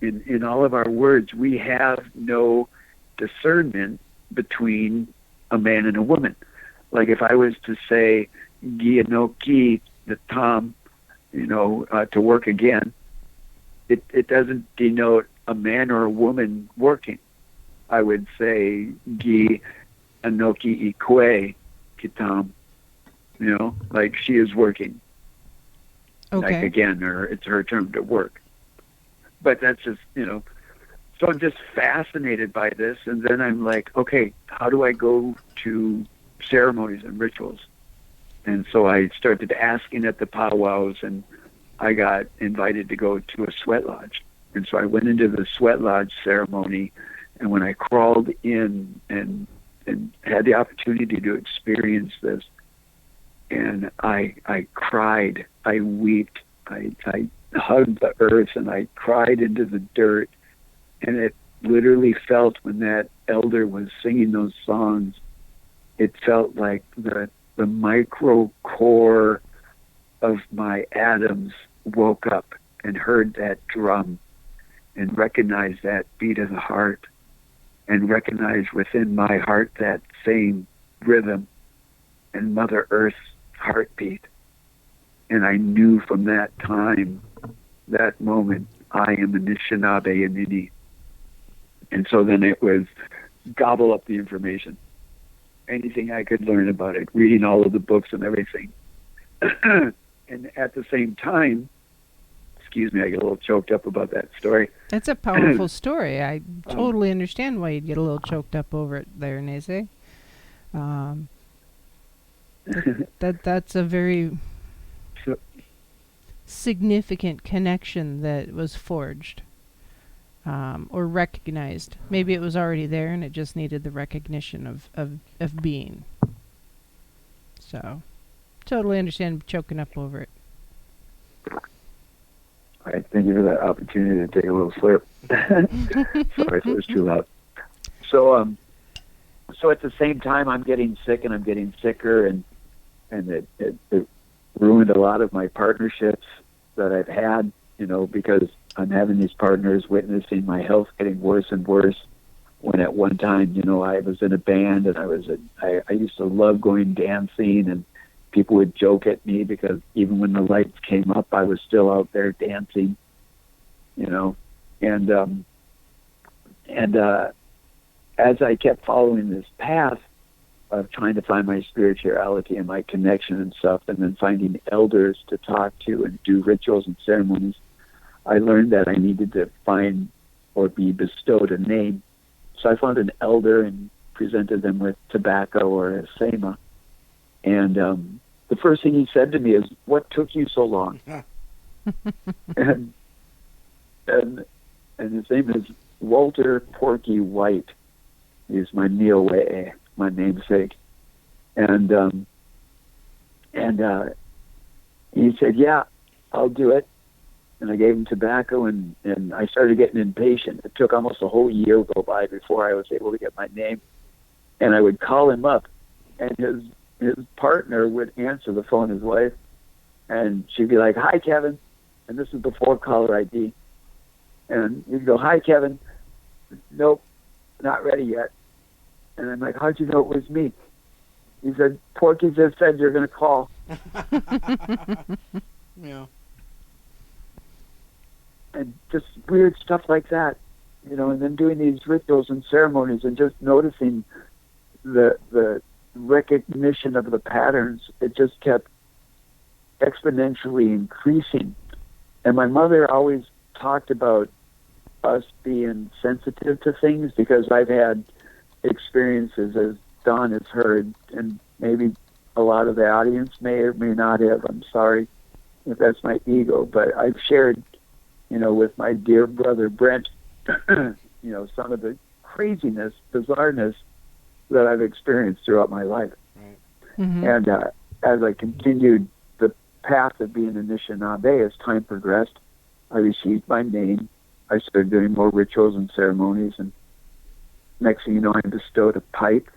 in all of our words, we have no discernment between a man and a woman. Like if I was to say "Gianoki," the Tom, to work again, it doesn't denote a man or a woman working. I would say "Gi anoki ikwe kitam," like she is working. Okay. Like again, or it's her turn to work. But that's just, so I'm just fascinated by this. And then I'm like, okay, how do I go to ceremonies and rituals? And so I started asking at the powwows, and I got invited to go to a sweat lodge. And so I went into the sweat lodge ceremony, and when I crawled in and had the opportunity to experience this, and I cried, I wept, I hugged the earth, and I cried into the dirt, and it literally felt when that elder was singing those songs, it felt like the micro core of my atoms woke up and heard that drum and recognized that beat of the heart and recognized within my heart that same rhythm and Mother Earth's heartbeat. And I knew from that time, that moment, I am Anishinaabe Inini. And so then it was gobble up the information. Anything I could learn about it, reading all of the books and everything. And at the same time, excuse me, I get a little choked up about that story. That's a powerful story. I totally understand why you'd get a little choked up over it there, NeSe. That's a very So- significant connection that was forged. Or recognized. Maybe it was already there and it just needed the recognition of being. So, totally understand choking up over it. All right, thank you for that opportunity to take a little slurp. Sorry if it was too loud. So at the same time, I'm getting sick and I'm getting sicker, and it ruined a lot of my partnerships that I've had, because I'm having these partners witnessing my health getting worse and worse. When at one time, I was in a band and I used to love going dancing, and people would joke at me because even when the lights came up, I was still out there dancing, and as I kept following this path of trying to find my spirituality and my connection and stuff, and then finding elders to talk to and do rituals and ceremonies, I learned that I needed to find or be bestowed a name. So I found an elder and presented them with tobacco or a sema. And the first thing he said to me is, "What took you so long?" and his name is Walter Porky White. He's my Niue, my namesake. And he said, "Yeah, I'll do it." And I gave him tobacco, and I started getting impatient. It took almost a whole year to go by before I was able to get my name. And I would call him up, and his partner would answer the phone, his wife, and she'd be like, "Hi, Kevin." And this is before caller ID. And he'd go, "Hi, Kevin." "Nope, not ready yet." And I'm like, "How'd you know it was me?" He said, "Porky just said you're going to call." Yeah. And just weird stuff like that, and then doing these rituals and ceremonies and just noticing the recognition of the patterns. It just kept exponentially increasing. And my mother always talked about us being sensitive to things, because I've had experiences, as Don has heard, and maybe a lot of the audience may or may not have. I'm sorry if that's my ego, but I've shared, with my dear brother Brent, some of the craziness, bizarreness that I've experienced throughout my life. Right. Mm-hmm. And as I continued the path of being an Anishinaabe, as time progressed, I received my name. I started doing more rituals and ceremonies, and next thing you know, I'm bestowed a pipe.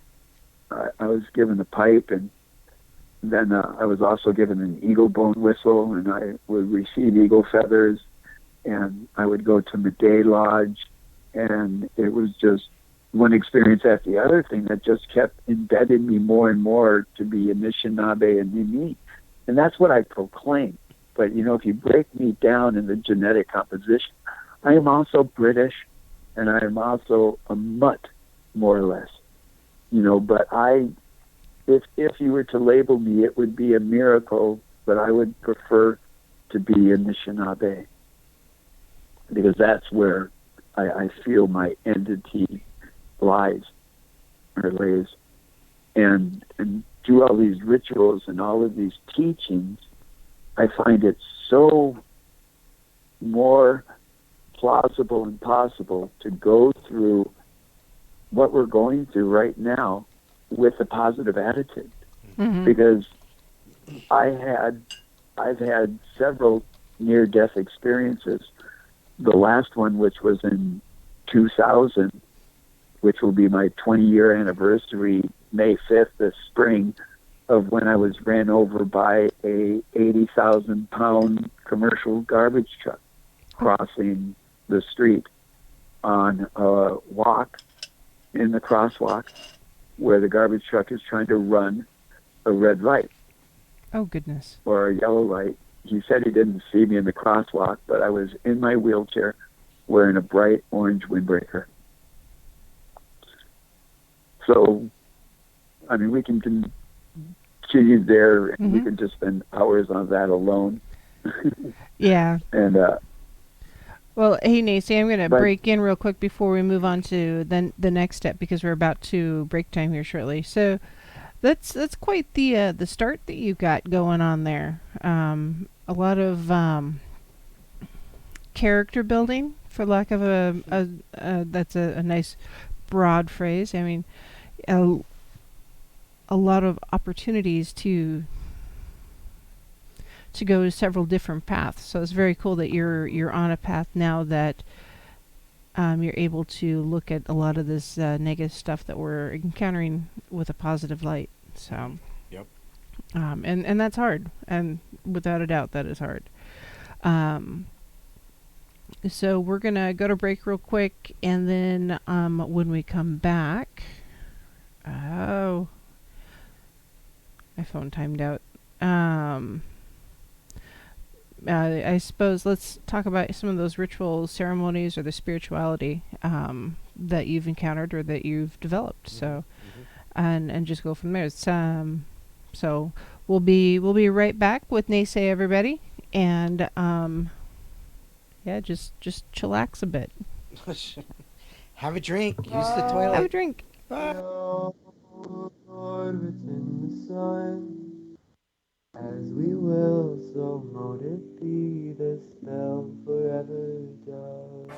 I was given a pipe, and then I was also given an eagle bone whistle, and I would receive eagle feathers, and I would go to Meday Lodge, and it was just one experience after the other thing that just kept embedding me more and more to be Anishinaabe and Nini. And that's what I proclaim. But, if you break me down in the genetic composition, I am also British, and I am also a mutt, more or less. But if you were to label me, it would be a miracle, but I would prefer to be Anishinaabe, because that's where I feel my entity lies or lays. And through all these rituals and all of these teachings, I find it so more plausible and possible to go through what we're going through right now with a positive attitude. Mm-hmm. Because I've had several near-death experiences. The last one, which was in 2000, which will be my 20-year anniversary, May 5th this spring, of when I was ran over by a 80,000-pound commercial garbage truck crossing the street on a walk in the crosswalk where the garbage truck is trying to run a red light. Oh, goodness. Or a yellow light. He said he didn't see me in the crosswalk, but I was in my wheelchair wearing a bright orange windbreaker. So, we can continue there, and we can just spend hours on that alone. Yeah. And well, hey, NeSe, I'm going to break in real quick before we move on to the next step, because we're about to break time here shortly. So, That's quite the start that you got going on there. A lot of character building, for lack of a that's a nice broad phrase. I mean, a lot of opportunities to go several different paths. So it's very cool that you're on a path now that you're able to look at a lot of this negative stuff that we're encountering with a positive light. So, Yep. And that's hard, and without a doubt, that is hard. So we're gonna go to break real quick, and then when we come back, oh, my phone timed out. I suppose let's talk about some of those rituals, ceremonies, or the spirituality that you've encountered or that you've developed. So, and just go from there. It's, so we'll be right back with NeSe, everybody, and yeah, just chillax a bit. Have a drink. Use the toilet. Have a drink. Bye. Lord, within the sun, as we will, so mote it be, the spell forever does.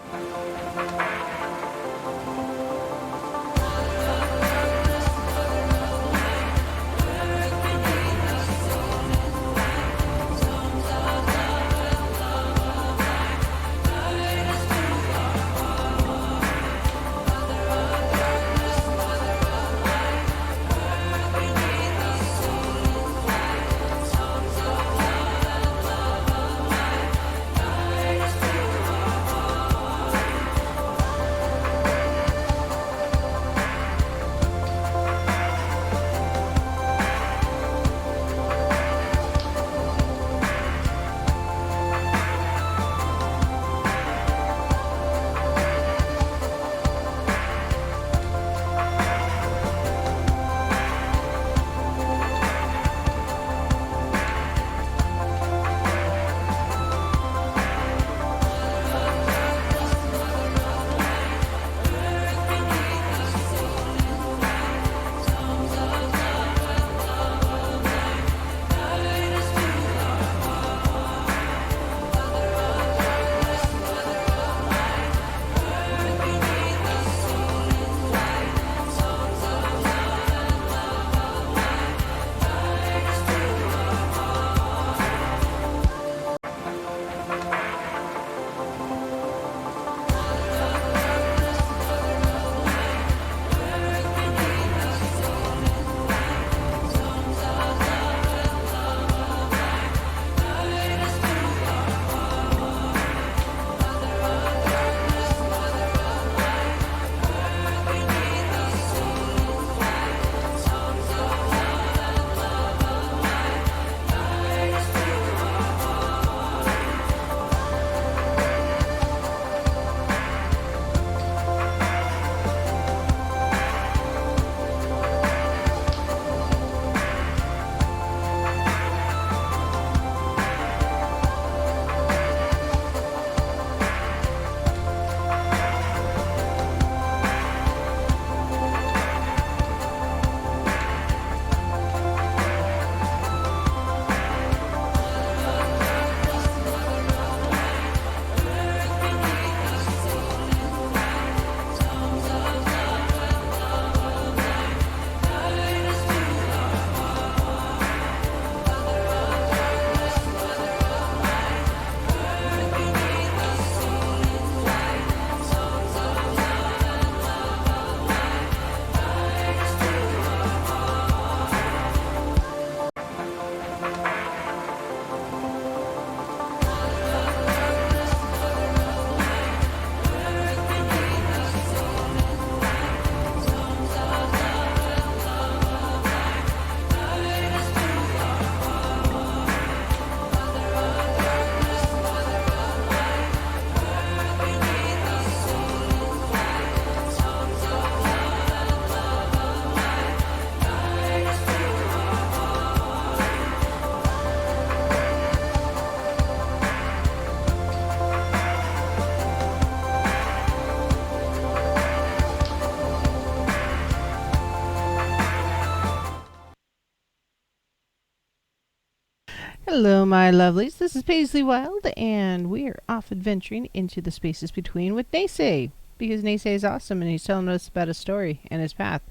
Hello, my lovelies. This is Paisley Wild, and we are off adventuring into the spaces between with NeSe, because NeSe is awesome, and he's telling us about his story and his path,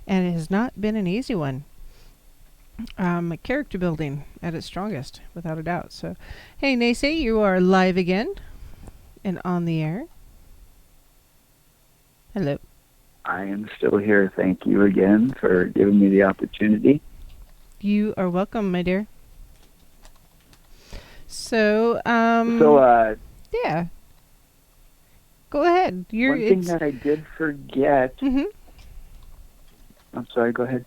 and it has not been an easy one. Character building at its strongest, without a doubt. So, hey, NeSe, you are live again and on the air. Hello. I am still here. Thank you again for giving me the opportunity. You are welcome, my dear. So, yeah. Go ahead. One thing that I did forget. Mm-hmm. I'm sorry. Go ahead.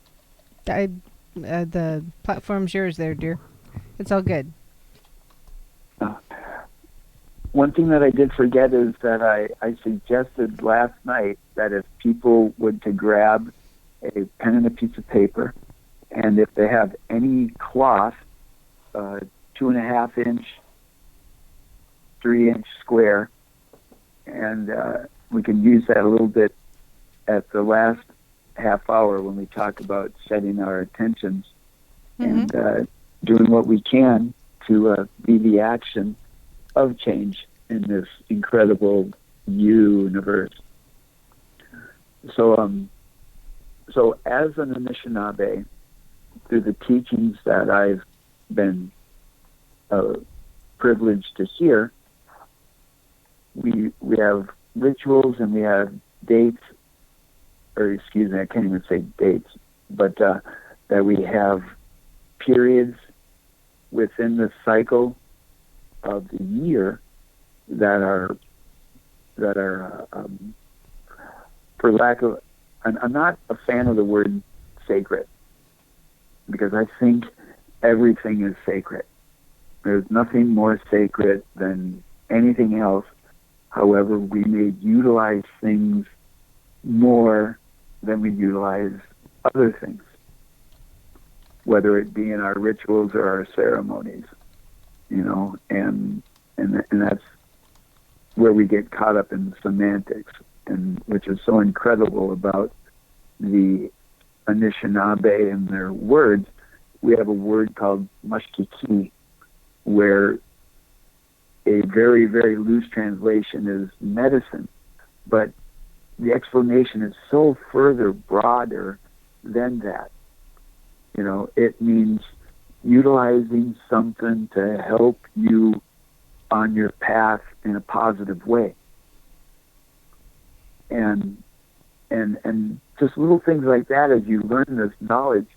The platform's yours, there, dear. It's all good. One thing that I did forget is that I suggested last night that if people would to grab a pen and a piece of paper, and if they have any cloth, 2.5 inch, 3 inch square, and we can use that a little bit at the last half hour when we talk about setting our intentions and doing what we can to be the action of change in this incredible universe. So as an Anishinaabe, through the teachings that I've been privileged to hear, we have rituals and we have dates, or excuse me, I can't even say dates, but that we have periods within the cycle of the year that are for lack of, I'm not a fan of the word sacred, because I think everything is sacred. There's nothing more sacred than anything else. However, we may utilize things more than we utilize other things, whether it be in our rituals or our ceremonies, and that's where we get caught up in semantics, and which is so incredible about the Anishinaabe and their words. We have a word called mushkiki, where a very, very loose translation is medicine, but the explanation is so further broader than that. It means utilizing something to help you on your path in a positive way. And just little things like that, as you learn this knowledge,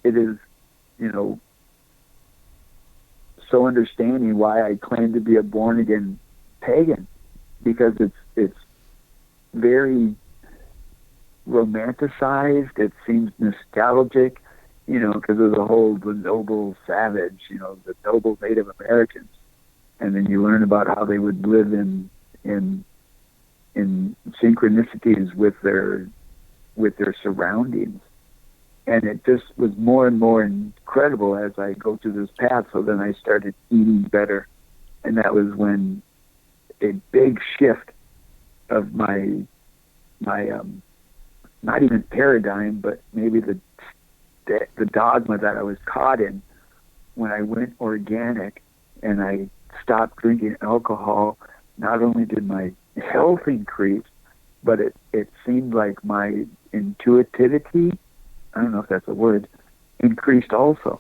it is, so understanding why I claim to be a born-again pagan, because it's very romanticized. It seems nostalgic, because of the noble savage, the noble Native Americans. And then you learn about how they would live in synchronicities with their surroundings. And it just was more and more incredible as I go through this path. So then I started eating better. And that was when a big shift of my not even paradigm, but maybe the dogma that I was caught in, when I went organic and I stopped drinking alcohol. Not only did my health increase, but it seemed like my intuitivity, I don't know if that's a word, increased also.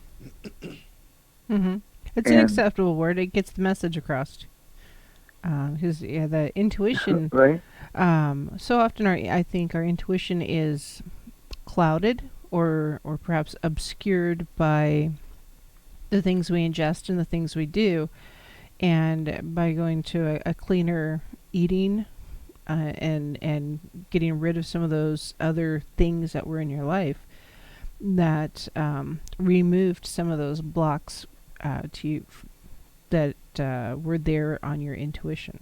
Mm-hmm. It's an acceptable word. It gets the message across. Because the intuition, right? So often I think our intuition is clouded or perhaps obscured by the things we ingest and the things we do. And by going to a cleaner eating and getting rid of some of those other things that were in your life, that removed some of those blocks to you that were there on your intuition.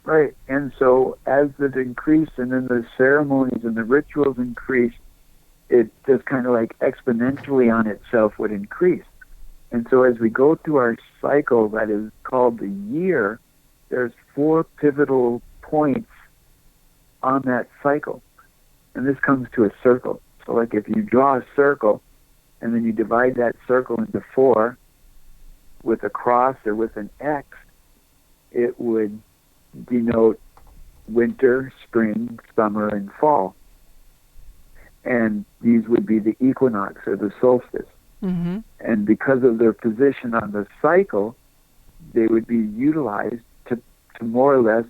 Right. And so as it increased, and then the ceremonies and the rituals increased, it just kind of like exponentially on itself would increase. And so as we go through our cycle that is called the year, there's 4 pivotal points on that cycle. And this comes to a circle. So like if you draw a circle and then you divide that circle into 4 with a cross or with an X, it would denote winter, spring, summer, and fall. And these would be the equinox or the solstice. Mm-hmm. And because of their position on the cycle, they would be utilized to more or less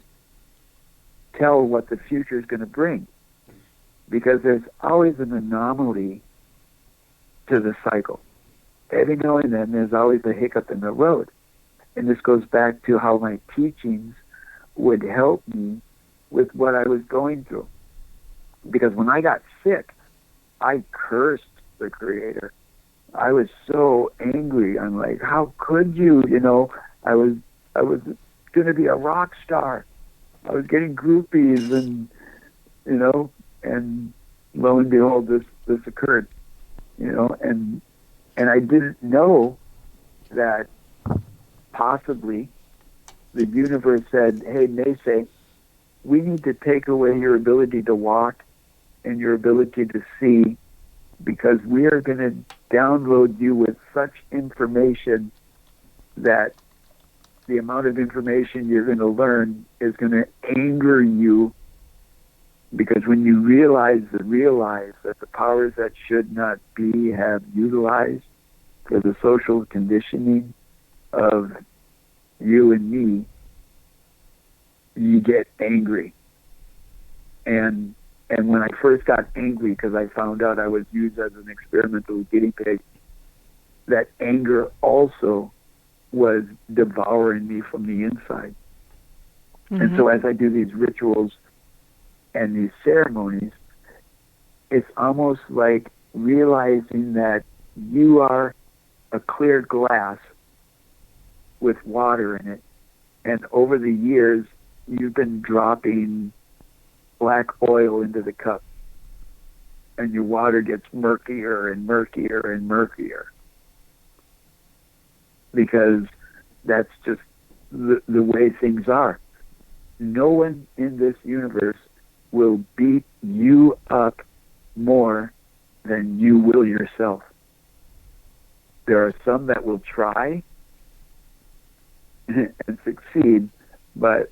tell what the future is going to bring. Because there's always an anomaly to the cycle. Every now and then there's always a hiccup in the road. And this goes back to how my teachings would help me with what I was going through. Because when I got sick, I cursed the Creator. I was so angry. I'm like, how could you? You know, I was going to be a rock star. I was getting groupies, and you know, and lo and behold, this occurred. You know, and I didn't know that possibly the universe said, hey, NeSe, we need to take away your ability to walk and your ability to see, because we are going to download you with such information that the amount of information you're going to learn is going to anger you, because when you realize that the powers that should not be have utilized for the social conditioning of you and me, you get angry. And when I first got angry because I found out I was used as an experimental guinea pig, that anger also was devouring me from the inside. Mm-hmm. And so as I do these rituals and these ceremonies, it's almost like realizing that you are a clear glass with water in it, and over the years you've been dropping black oil into the cup, and your water gets murkier and murkier and murkier, because that's just the way things are. No one in this universe will beat you up more than you will yourself. There are some that will try and succeed, but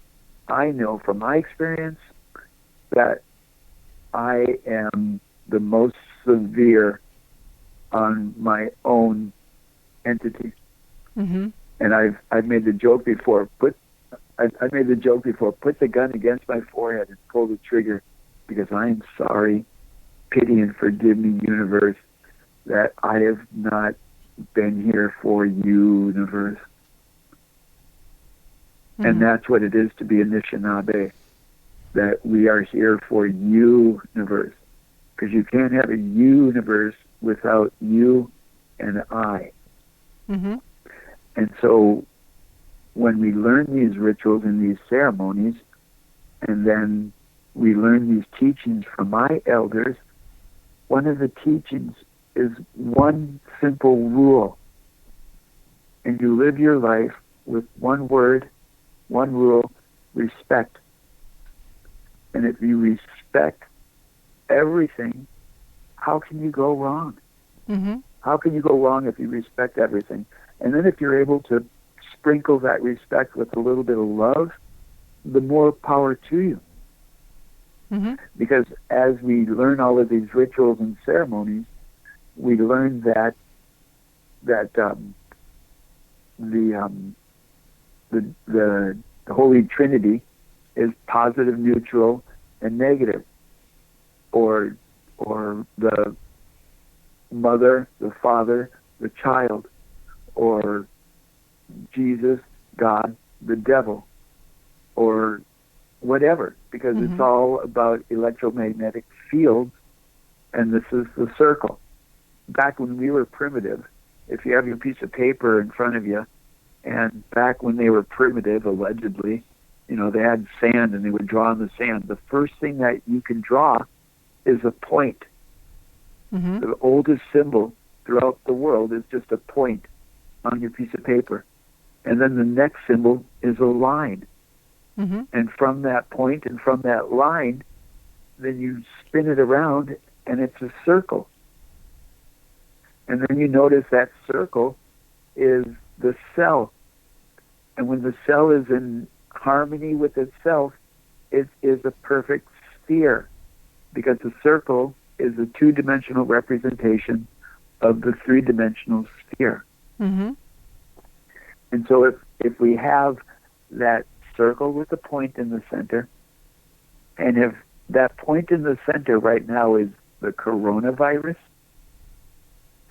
I know from my experience that I am the most severe on my own entity. Mm-hmm. And I've made the joke before. Put the gun against my forehead and pull the trigger, because I am sorry, pity and forgive me, universe, that I have not been here for you, universe. Mm-hmm. And that's what it is to be a Anishinaabe, that we are here for you, universe. Because you can't have a universe without you and I. Mm-hmm. And so when we learn these rituals and these ceremonies, and then we learn these teachings from my elders, one of the teachings is one simple rule. And you live your life with one word, one rule: respect. And if you respect everything, how can you go wrong? Mm-hmm. How can you go wrong if you respect everything? And then if you're able to sprinkle that respect with a little bit of love, the more power to you. Mm-hmm. Because as we learn all of these rituals and ceremonies, we learn that the Holy Trinity is positive, neutral, and negative, or the mother, the father, the child, or Jesus, God, the devil, or whatever, because Mm-hmm. it's all about electromagnetic fields, and this is the circle. Back when we were primitive, if you have your piece of paper in front of you, and back when they were primitive, allegedly, you know, they had sand and they would draw on the sand. The first thing that you can draw is a point. Mm-hmm. The oldest symbol throughout the world is just a point on your piece of paper. And then the next symbol is a line. Mm-hmm. And from that point and from that line, then you spin it around and it's a circle. And then you notice that circle is the cell. And when the cell is in harmony with itself, it is a perfect sphere, because the circle is a two-dimensional representation of the three-dimensional sphere. Mm-hmm. And so if we have that circle with the point in the center, and if that point in the center right now is the coronavirus,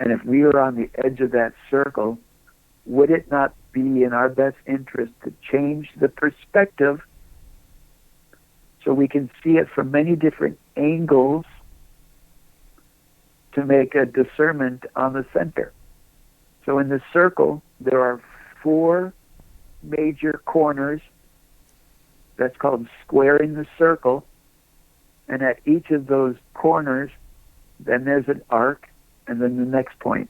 and if we are on the edge of that circle, would it not be in our best interest to change the perspective so we can see it from many different angles to make a discernment on the center? So in the circle, there are 4 major corners. That's called squaring the circle. And at each of those corners, then there's an arc, and then the next point.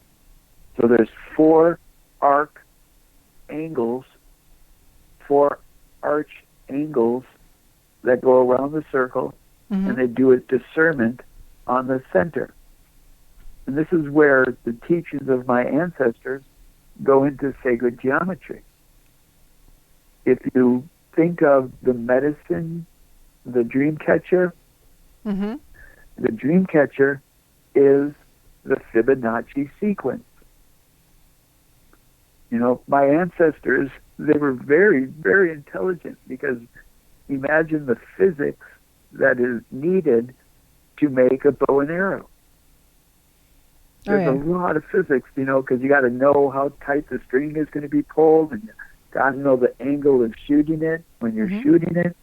So there's 4 arc angles, 4 arch angles that go around the circle, and they do a discernment on the center. And this is where the teachings of my ancestors go into sacred geometry. If you think of the medicine, the dream catcher, the dream catcher is the Fibonacci sequence. You know, my ancestors, they were very, very intelligent, because imagine the physics that is needed to make a bow and arrow. There's a lot of physics, you know, because you got to know how tight the string is going to be pulled, and you got to know the angle of shooting it when you're shooting it.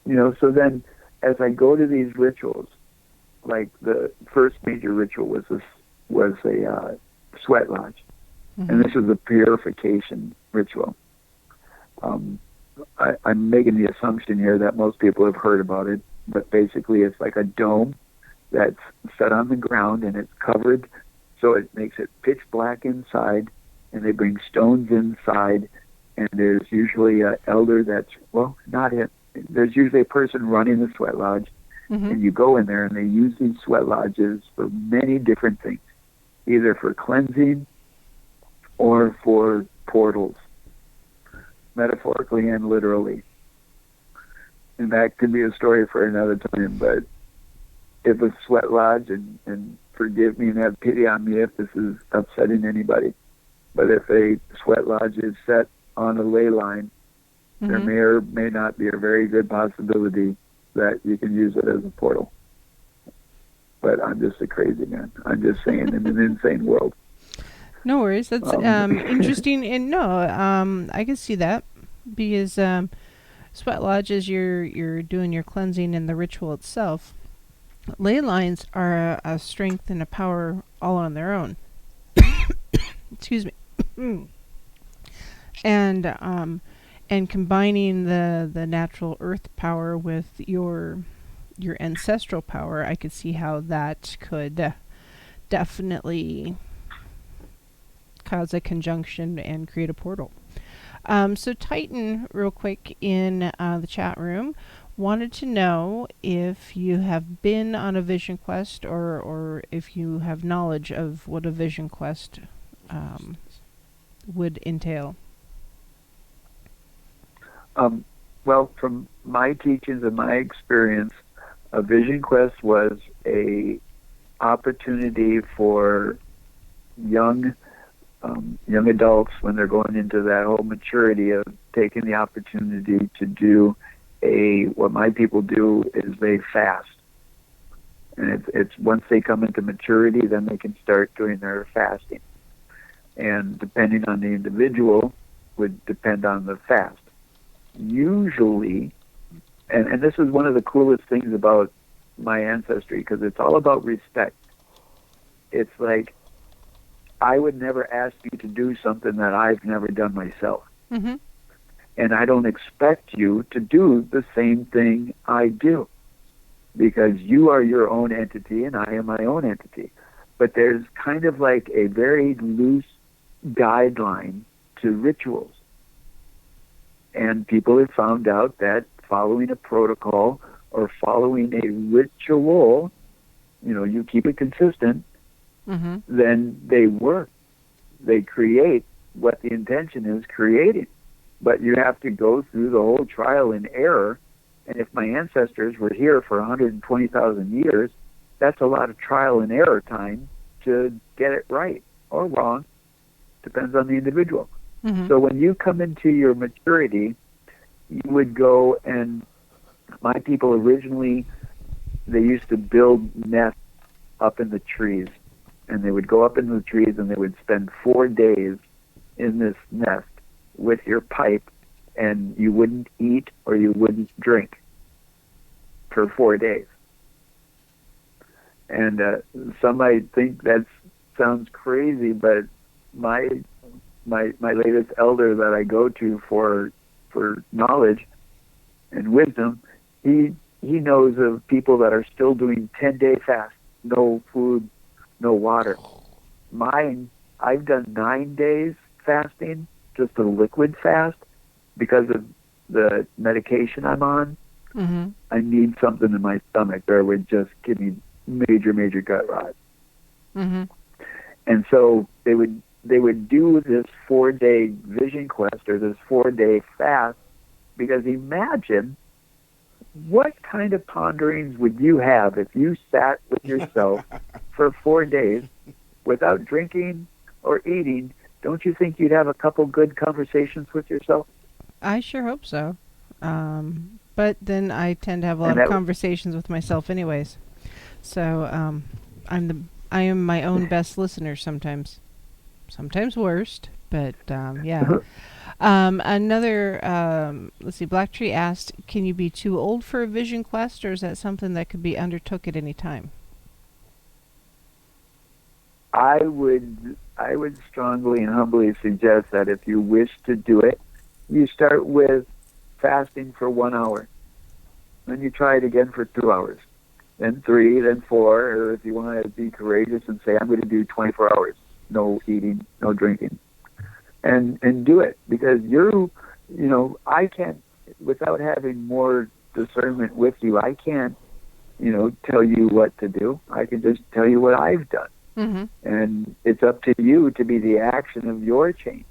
You know, so then as I go to these rituals, like the first major ritual was a sweat lodge, and this is a purification ritual. I'm making the assumption here that most people have heard about it, but basically it's like a dome that's set on the ground, and it's covered so it makes it pitch black inside, and they bring stones inside, and there's usually an elder that's, well, not it. There's usually a person running the sweat lodge, and you go in there, and they use these sweat lodges for many different things, either for cleansing or for portals, metaphorically and literally. And that could be a story for another time, but if a sweat lodge, and forgive me and have pity on me if this is upsetting anybody, but if a sweat lodge is set on a ley line, there may or may not be a very good possibility that you can use it as a portal. But I'm just a crazy man. I'm just saying, in an insane world. No worries. That's interesting. And no, I can see that, because sweat lodges, you're doing your cleansing in the ritual itself. Ley lines are a strength and a power all on their own. Excuse me. And combining the natural earth power with your ancestral power, I could see how that could definitely cause a conjunction and create a portal. So Titan, real quick, in the chat room, wanted to know if you have been on a vision quest, or if you have knowledge of what a vision quest would entail. Well, from my teachings and my experience, a vision quest was a opportunity for young adults, when they're going into that whole maturity of taking the opportunity to do what my people do is they fast. And it's once they come into maturity, then they can start doing their fasting. And depending on the individual, would depend on the fast. Usually, and this is one of the coolest things about my ancestry, because it's all about respect. It's like, I would never ask you to do something that I've never done myself. And I don't expect you to do the same thing I do, because you are your own entity and I am my own entity. But there's kind of like a very loose guideline to rituals. And people have found out that following a protocol or following a ritual, you know, you keep it consistent, then they work. They create what the intention is creating. But you have to go through the whole trial and error. And if my ancestors were here for 120,000 years, that's a lot of trial and error time to get it right or wrong. Depends on the individual. So when you come into your maturity, you would go, and my people originally, they used to build nests up in the trees. And they would go up into the trees and they would spend 4 days in this nest with your pipe, and you wouldn't eat or you wouldn't drink for 4 days. And some might think that sounds crazy, but my latest elder that I go to for knowledge and wisdom, he knows of people that are still doing 10-day fast, no food, no water. Mine, I've done 9 days fasting, just a liquid fast, because of the medication I'm on. I need something in my stomach, or it would just give me major gut rot. And so they would do this 4-day vision quest, or this 4-day fast, because imagine what kind of ponderings would you have if you sat with yourself for 4 days without drinking or eating? Don't you think you'd have a couple good conversations with yourself? I sure hope so. But then I tend to have a lot of conversations with myself anyways. So I am my own best listener sometimes. Sometimes worst, but yeah. Let's see, Black Tree asked, can you be too old for a vision quest, or is that something that could be undertook at any time? I would strongly and humbly suggest that if you wish to do it, you start with fasting for 1 hour. Then you try it again for 2 hours. Then 3, then 4, or if you want to be courageous and say, I'm going to do 24 hours, no eating, no drinking. And do it, because I can't, without having more discernment with you, I can't, tell you what to do. I can just tell you what I've done. And it's up to you to be the action of your change.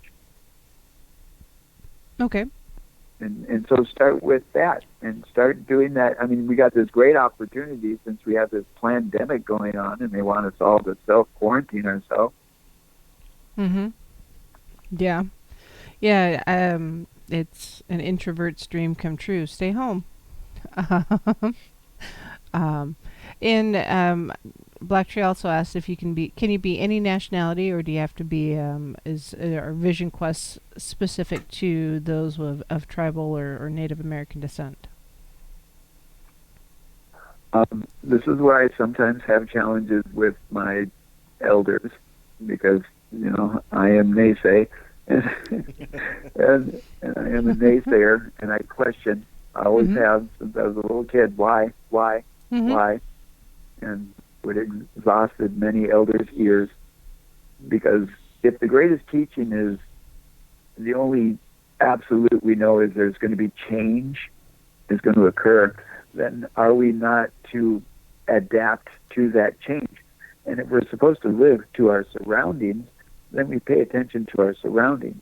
Okay. And so start with that and start doing that. I mean, we got this great opportunity since we have this pandemic going on, and they want us all to self-quarantine ourselves. Yeah. Yeah, it's an introvert's dream come true. Stay home. Black Tree also asked if can you be any nationality, or do you have to be, are vision quests specific to those of tribal or Native American descent? This is where I sometimes have challenges with my elders, because, I am NeSe, and I am a naysayer, and I question. I always have since I was a little kid. Why? And would exhausted many elders' ears, because if the greatest teaching is the only absolute we know is there's going to be change is going to occur, then are we not to adapt to that change? And if we're supposed to live to our surroundings, then we pay attention to our surroundings.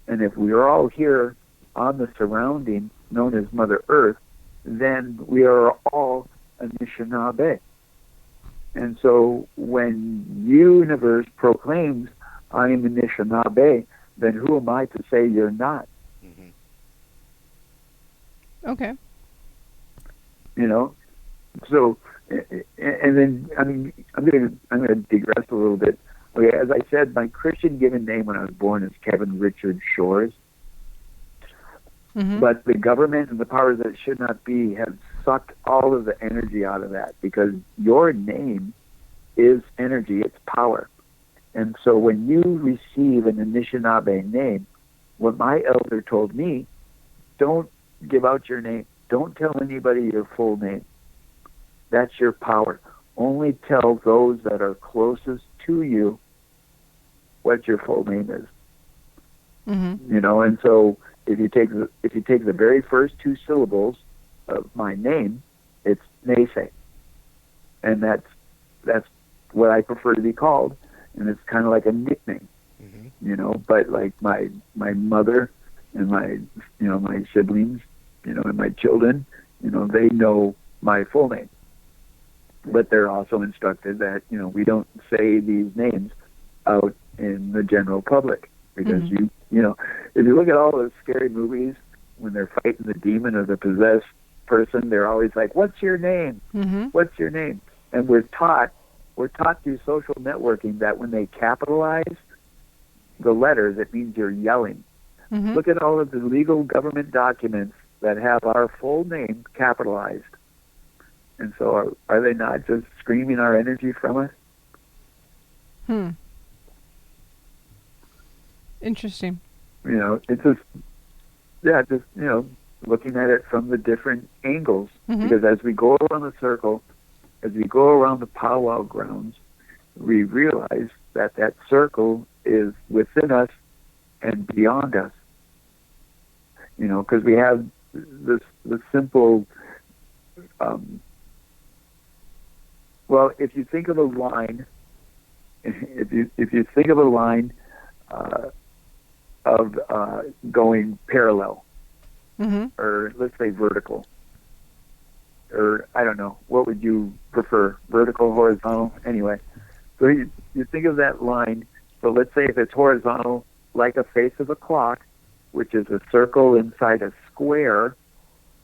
And if we are all here on the surrounding known as Mother Earth, then we are all Anishinaabe. And so when universe proclaims, I am Anishinaabe, then who am I to say you're not? Okay. So, and then, I'm gonna digress a little bit. Okay, as I said, my Christian given name when I was born is Kevin Richard Shores. But the government and the powers that should not be have sucked all of the energy out of that, because your name is energy, it's power. And so when you receive an Anishinaabe name, what my elder told me, don't give out your name. Don't tell anybody your full name. That's your power. Only tell those that are closest to you what your full name is. And so if you take the very first 2 syllables of my name, it's NeSe, and that's what I prefer to be called, and it's kind of like a nickname, Mm-hmm. you know. But like my mother and my my siblings, and my children, they know my full name, but they're also instructed that we don't say these names out in the general public, because if you look at all those scary movies when they're fighting the demon or the possessed person, they're always like, "What's your name? Mm-hmm. What's your name?" And we're taught through social networking that when they capitalize the letters, it means you're yelling. Mm-hmm. Look at all of the legal government documents that have our full name capitalized. And so are they not just screaming our energy from us? Interesting. It's just looking at it from the different angles. Mm-hmm. Because as we go around the circle, as we go around the powwow grounds, we realize that circle is within us and beyond us. Because we have the simple, if you think of a line, if you think of a line of going parallel, Mm-hmm. or let's say vertical, or I don't know, what would you prefer, vertical, horizontal? Anyway, so you think of that line. So let's say if it's horizontal, like a face of a clock, which is a circle inside a square,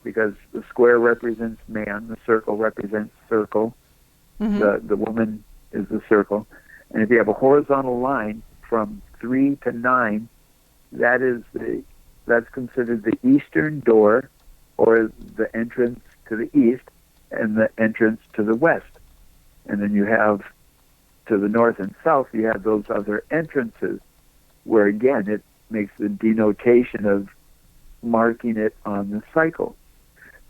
because the square represents man, the circle represents circle, Mm-hmm. the woman is the circle. And if you have a horizontal line from 3 to 9, that's considered the eastern door, or the entrance to the east and the entrance to the west. And then you have, to the north and south, you have those other entrances, where again it makes the denotation of marking it on the cycle.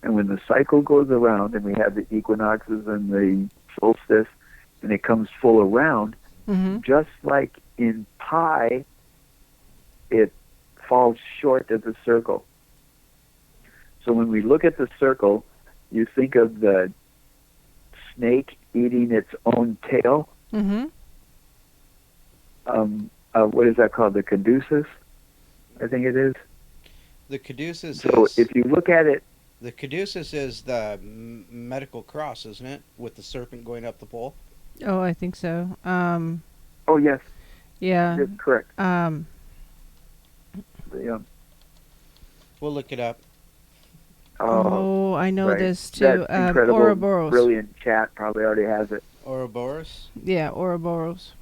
And when the cycle goes around, and we have the equinoxes and the solstice, and it comes full around, Mm-hmm. just like in pi, it falls short of the circle. So when we look at the circle, you think of the snake eating its own tail. Mm-hmm. What is that called? The caduceus, I think it is. The caduceus So is... if you look at it, The caduceus is the medical cross, isn't it? With the serpent going up the pole. Oh, I think so. oh yes, Yeah. that's correct. We'll look it up. Oh, I know right. this too. That incredible, Ouroboros. brilliant chat probably already has it. Ouroboros? Yeah, Ouroboros.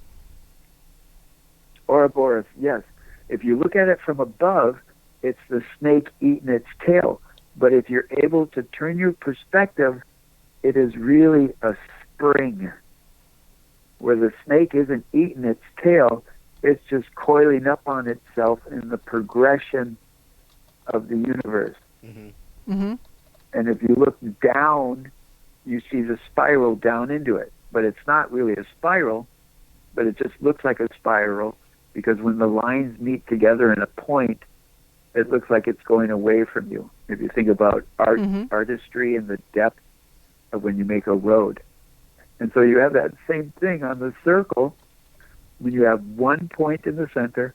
Ouroboros, yes. If you look at it from above, it's the snake eating its tail. But if you're able to turn your perspective, it is really a spring, where the snake isn't eating its tail, it's just coiling up on itself in the progression of the universe. Mm-hmm. Mm-hmm. And if you look down, you see the spiral down into it. But it's not really a spiral, but it just looks like a spiral, because when the lines meet together in a point, it looks like it's going away from you. If you think about art, Mm-hmm. artistry and the depth of when you make a road. And so you have that same thing on the circle, when you have one point in the center,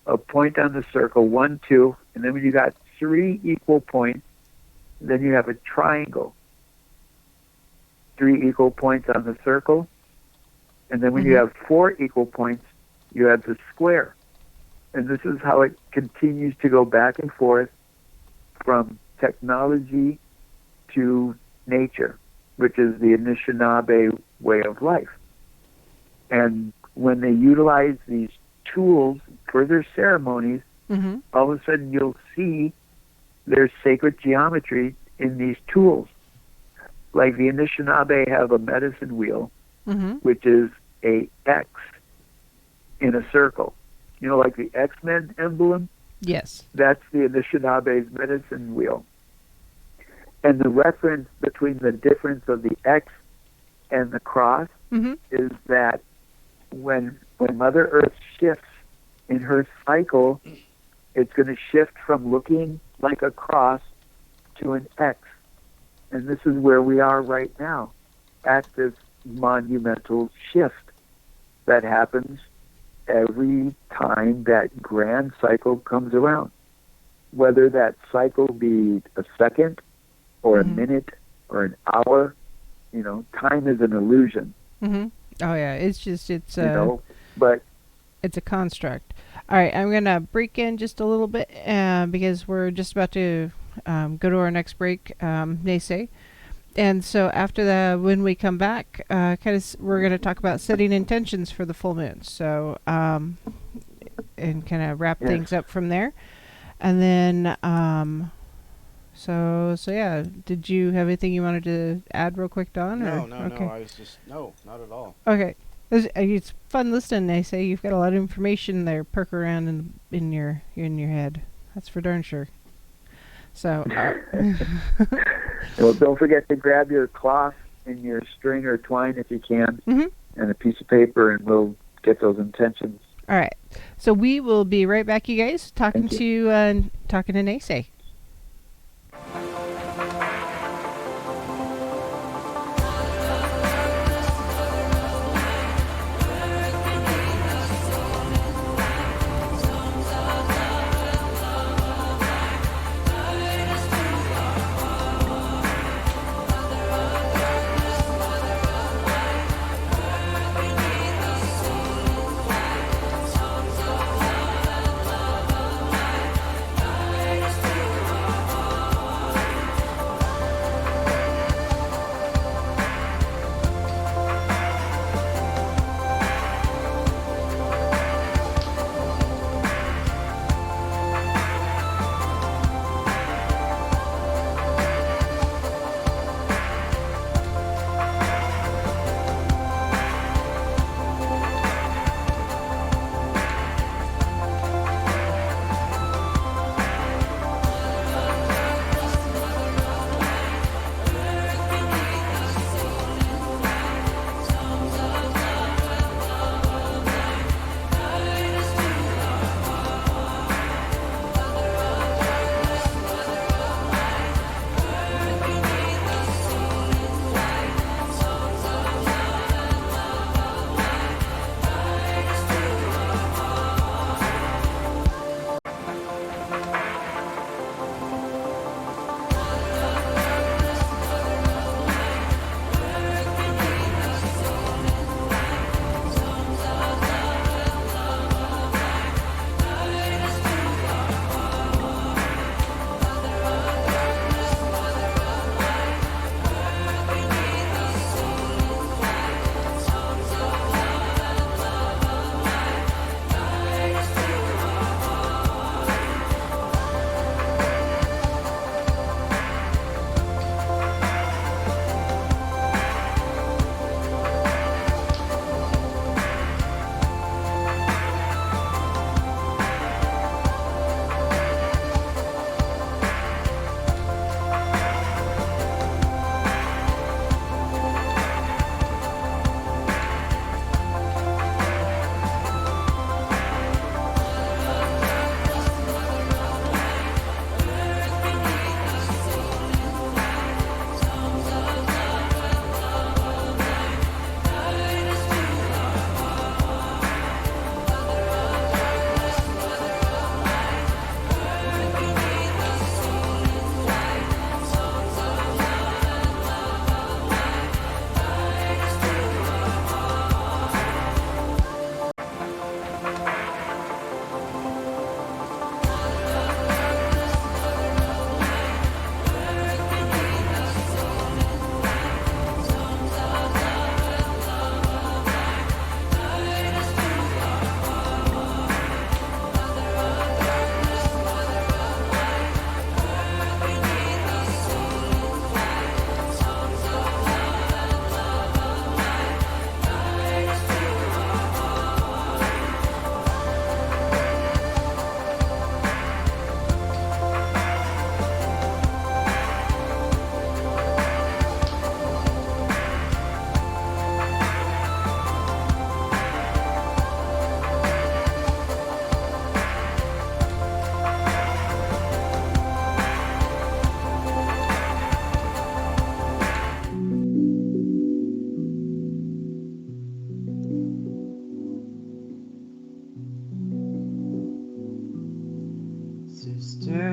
a point on the circle, 1, 2, and then when you got 3 equal points, then you have a triangle. 3 equal points on the circle, and then when you have 4 equal points, you have the square. And this is how it continues to go back and forth from technology to nature, which is the Anishinaabe way of life. And when they utilize these tools for their ceremonies, Mm-hmm. all of a sudden you'll see there's sacred geometry in these tools. Like the Anishinaabe have a medicine wheel, Mm-hmm. which is a X in a circle. You know, like the X-Men emblem? Yes. That's the Anishinabe's medicine wheel. And the reference between the difference of the X and the cross Mm-hmm. is that when Mother Earth shifts in her cycle, it's going to shift from looking like a cross to an X. And this is where we are right now, at this monumental shift that happens every time that grand cycle comes around. Whether that cycle be a second or a minute or an hour, time is an illusion. Mm-hmm. Oh yeah, it's but it's a construct. All right, I'm gonna break in just a little bit because we're just about to go to our next break, NeSe. And so after that, when we come back, we're going to talk about setting intentions for the full moon. So, and kind of wrap things up from there. And then, so yeah, did you have anything you wanted to add real quick, Don? No, okay. I was just, not at all. Okay. It's fun listening, they say. You've got a lot of information there perk around in your head. That's for darn sure. So, well, don't forget to grab your cloth and your string or twine if you can, and a piece of paper, and we'll get those intentions. All right. So we will be right back, you guys, talking to NeSe.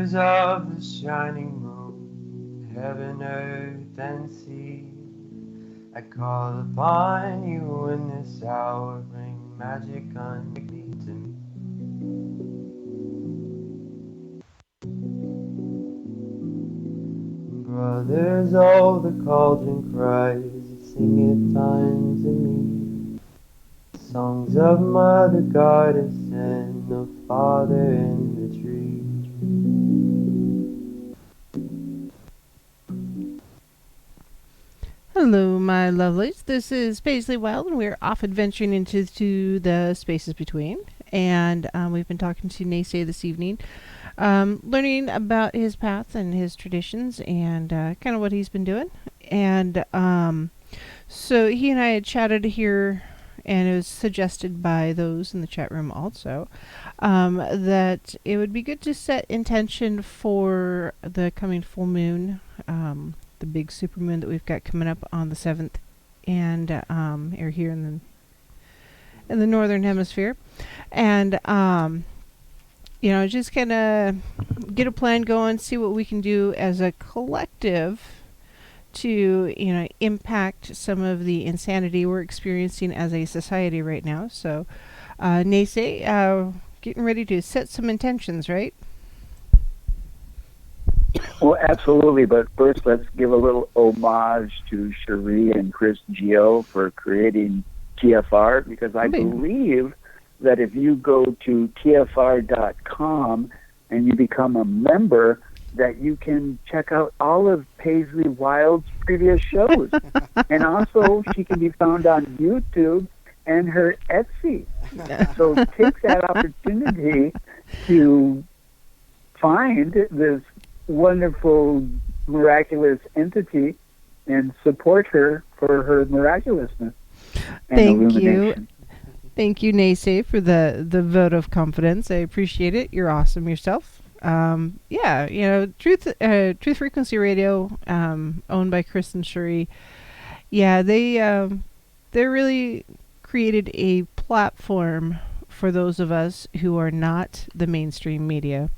Brothers of the shining moon, heaven, earth, and sea, I call upon you in this hour, bring magic unto me. Brothers, oh, the cauldron cries, sing at times in me, songs of Mother Goddess and of Father in the tree. Hello, my lovelies. This is Paisley Wild, and we're off adventuring into the spaces between. And we've been talking to NeSe this evening, learning about his path and his traditions and kind of what he's been doing. And so he and I had chatted here, and it was suggested by those in the chat room also, that it would be good to set intention for the coming full moon, the big supermoon that we've got coming up on the 7th, and are here in the northern hemisphere, and just kind of get a plan going, see what we can do as a collective to impact some of the insanity we're experiencing as a society right now. So, NeSe, getting ready to set some intentions, right? Well, absolutely. But first, let's give a little homage to Cherie and Chris Geo for creating TFR, because I believe that if you go to TFR.com and you become a member, that you can check out all of Paisley Wild's previous shows. And also, she can be found on YouTube and her Etsy. So take that opportunity to find this wonderful, miraculous entity and support her for her miraculousness and illumination. Thank you, NeSe, for the vote of confidence. I appreciate it. You're awesome yourself. Truth Frequency Radio, owned by Chris and Cherie. Yeah, they really created a platform for those of us who are not the mainstream media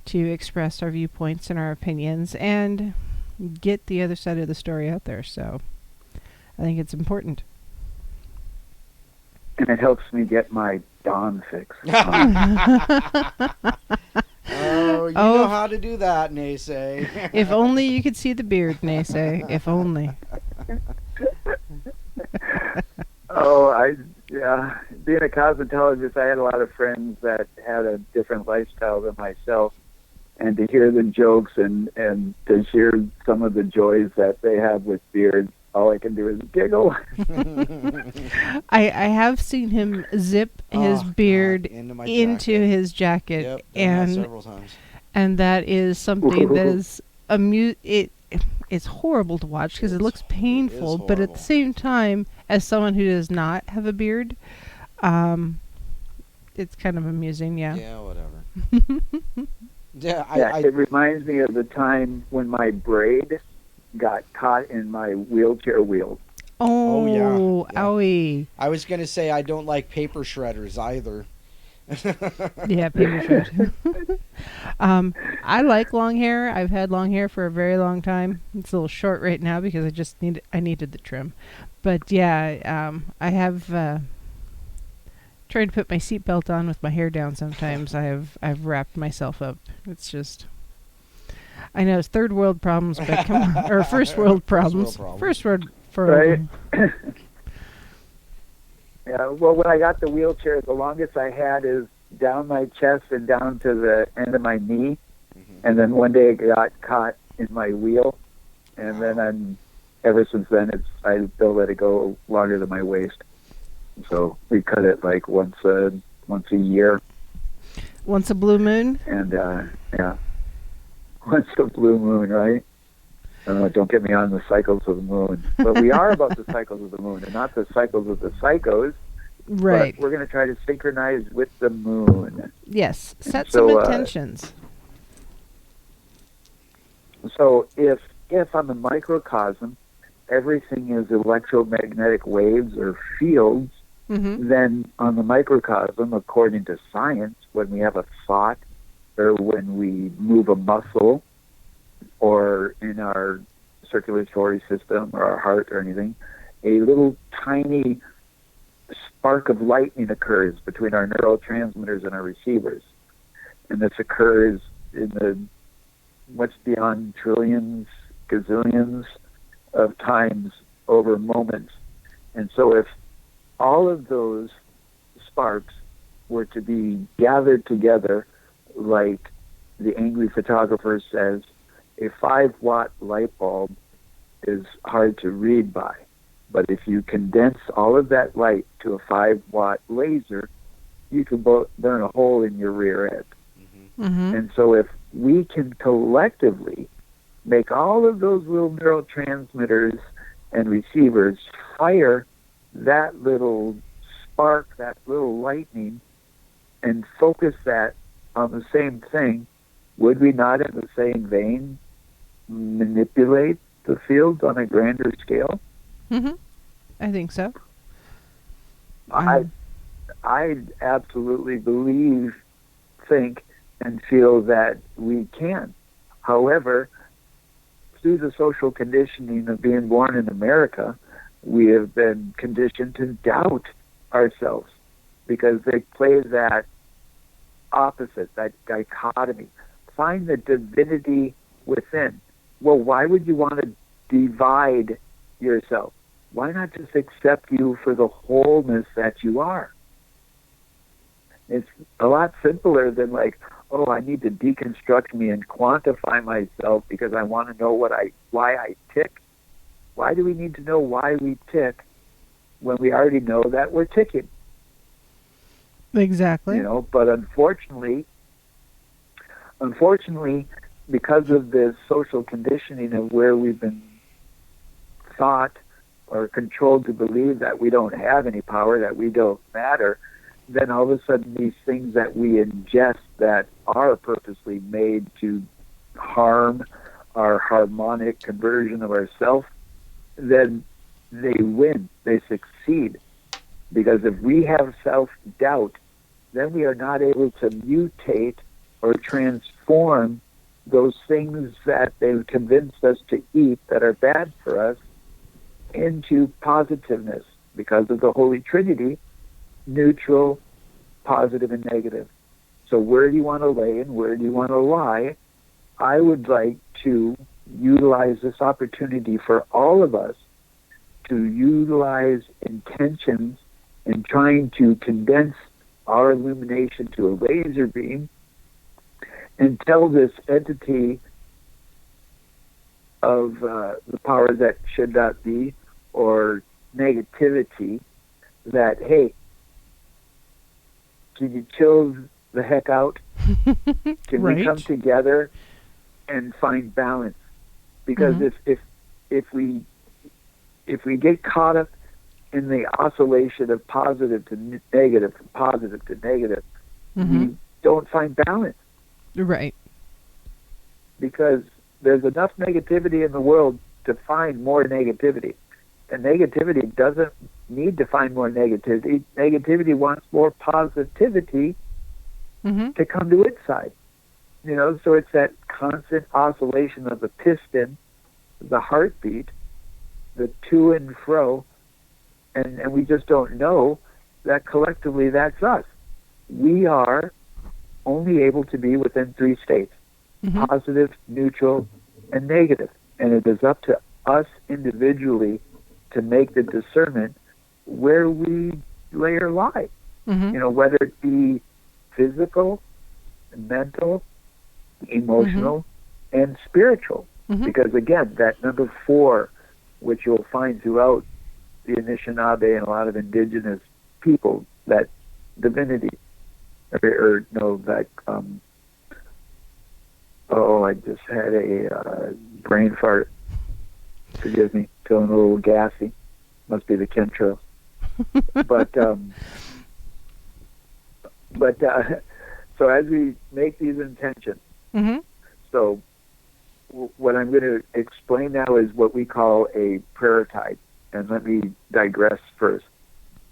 to express our viewpoints and our opinions and get the other side of the story out there. So I think it's important. And it helps me get my Dawn fix. Oh, you know how to do that, NeSe. If only you could see the beard, NeSe. If only. Being a cosmetologist, I had a lot of friends that had a different lifestyle than myself, and to hear the jokes and to share some of the joys that they have with beards, all I can do is giggle. I have seen him zip his beard into his jacket. Yep, and several times. And that is something that is it's horrible to watch because it looks painful, but at the same time, as someone who does not have a beard, it's kind of amusing. Yeah. Yeah, whatever. It reminds me of the time when my braid got caught in my wheelchair wheels. Oh yeah. Owie. I was going to say I don't like paper shredders either. Yeah, paper shredders. I like long hair. I've had long hair for a very long time. It's a little short right now because I needed the trim. But yeah, I have tried to put my seatbelt on with my hair down sometimes. I've wrapped myself up. It's just, I know it's third world problems, but come on, or first world problems. First world right. Yeah, well, when I got the wheelchair, the longest I had is down my chest and down to the end of my knee. And then one day it got caught in my wheel. And then ever since then, I still let it go longer than my waist. So we cut it like once a year. Once a blue moon? And, once a blue moon, right? Don't get me on the cycles of the moon. But we are about the cycles of the moon and not the cycles of the psychos. Right. But we're going to try to synchronize with the moon. Yes. Set some intentions. So if on the microcosm, everything is electromagnetic waves or fields, then on the microcosm, according to science, when we have a thought or when we move a muscle or in our circulatory system or our heart or anything, a little tiny spark of lightning occurs between our neurotransmitters and our receivers. And this occurs in the what's beyond trillions, gazillions of times over moments. And so if all of those sparks were to be gathered together, like the angry photographer says, a 5-watt light bulb is hard to read by. But if you condense all of that light to a 5-watt laser, you can burn a hole in your rear end. Mm-hmm. And so if we can collectively make all of those little neurotransmitters and receivers fire that little spark, that little lightning, and focus that on the same thing, would we not in the same vein manipulate the field on a grander scale? Mm-hmm. I think so. I absolutely think, and feel that we can. However, through the social conditioning of being born in America, we have been conditioned to doubt ourselves because they play that opposite, that dichotomy. Find the divinity within. Well, why would you want to divide yourself? Why not just accept you for the wholeness that you are? It's a lot simpler than like, oh, I need to deconstruct me and quantify myself because I want to know why I tick. Why do we need to know why we tick when we already know that we're ticking? Exactly. But unfortunately, because of this social conditioning of where we've been thought or controlled to believe that we don't have any power, that we don't matter, then all of a sudden these things that we ingest that are purposely made to harm our harmonic conversion of ourself, then they win, they succeed. Because if we have self-doubt, then we are not able to mutate or transform those things that they've convinced us to eat that are bad for us into positiveness because of the Holy Trinity, neutral, positive, and negative. So where do you want to lay and where do you want to lie? I would like to utilize this opportunity for all of us to utilize intentions in trying to condense our illumination to a laser beam and tell this entity of the power that should not be or negativity that, hey, can you chill the heck out? Can Right. we come together and find balance? Because if we get caught up in the oscillation of positive to negative, from positive to negative, we don't find balance. Right. Because there's enough negativity in the world to find more negativity. And negativity doesn't need to find more negativity. Negativity wants more positivity to come to its side. So it's that constant oscillation of the piston, the heartbeat, the to and fro, and we just don't know that collectively that's us. We are only able to be within 3 states, positive, neutral, and negative. And it is up to us individually to make the discernment where we lay our life. Whether it be physical, mental, emotional, and spiritual. Because again, that number 4, which you'll find throughout the Anishinaabe and a lot of indigenous people, that divinity, I just had a brain fart. Forgive me, feeling a little gassy. Must be the chemtrails. So as we make these intentions, so what I'm going to explain now is what we call a prayer type. And let me digress first.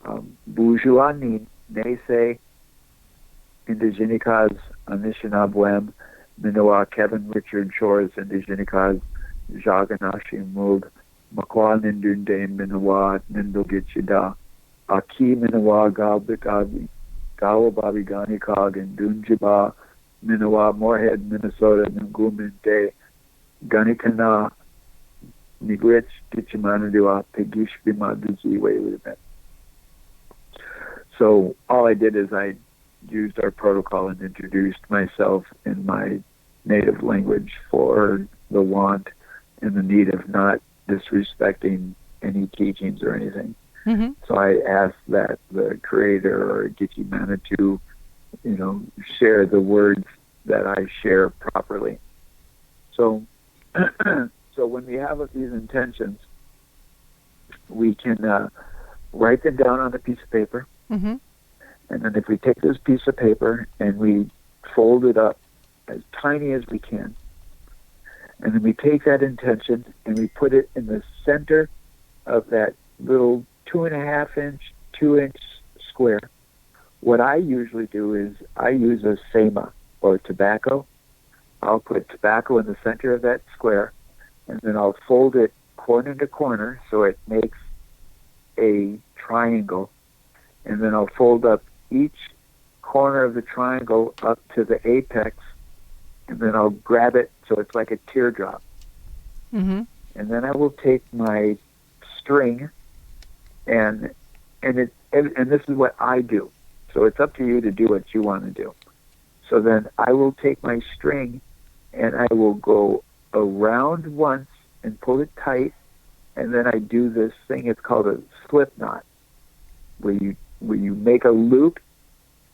Bujuanin, NeSe, Indigenikas, Anishinaabe, Minoa, Kevin Richard Shores, Indigenikas, Jaganashi Mug, Makwa Nindunde, Minoa, Nindogichida, Aki Minoa, Galbikabi, Gawababi Ganikog, and Dunjiba, Minoa, Moorhead, Minnesota, Nguminte, Ganikana, Nigwich, Dichimanadua, Pegish Bimaduzi, wait a minute. So all I did is I used our protocol and introduced myself in my native language for the want and the need of not disrespecting any teachings or anything. Mm-hmm. So I asked that the creator or Gitchi Manitou, share the words that I share properly. So, so when we have these intentions, we can write them down on a piece of paper. Mm-hmm. And then if we take this piece of paper and we fold it up as tiny as we can, and then we take that intention and we put it in the center of that little 2.5 inch, 2 inch square. What I usually do is I use a sema or tobacco. I'll put tobacco in the center of that square, and then I'll fold it corner to corner so it makes a triangle. And then I'll fold up each corner of the triangle up to the apex, and then I'll grab it so it's like a teardrop. Mm-hmm. And then I will take my string, and this is what I do. So it's up to you to do what you want to do. So then I will take my string, and I will go around once and pull it tight, and then I do this thing. It's called a Slipknot, where you make a loop,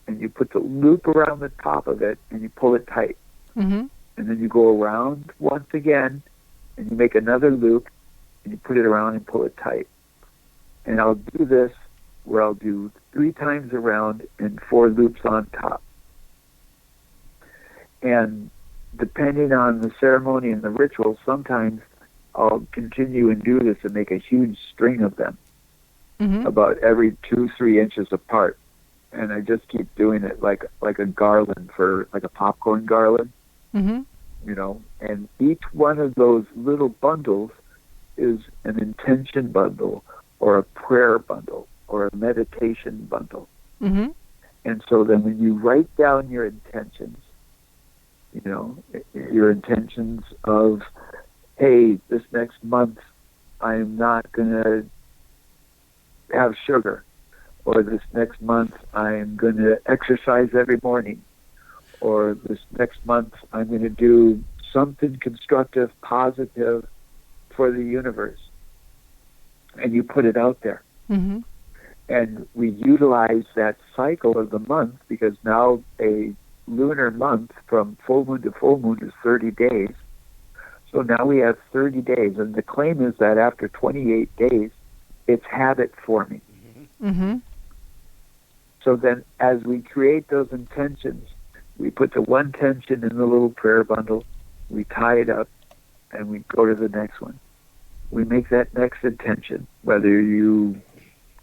and you put the loop around the top of it, and you pull it tight. Mm-hmm. And then you go around once again, and you make another loop, and you put it around and pull it tight. And I'll do this where I'll do 3 times around and 4 loops on top. And depending on the ceremony and the ritual, sometimes I'll continue and do this and make a huge string of them, Mm-hmm. about every 2-3 inches apart. And I just keep doing it like a garland, for like a popcorn garland. Mm-hmm. And each one of those little bundles is an intention bundle or a prayer bundle or a meditation bundle. Mm-hmm. And so then when you write down your intentions, your intentions of, hey, this next month I'm not going to have sugar, or this next month I'm going to exercise every morning, or this next month I'm going to do something constructive, positive for the universe. And you put it out there. Mm-hmm. And we utilize that cycle of the month, because now a lunar month from full moon to full moon is 30 days. So now we have 30 days. And the claim is that after 28 days, it's habit forming. Mm-hmm. So then as we create those intentions, we put the one intention in the little prayer bundle, we tie it up, and we go to the next one. We make that next intention, whether you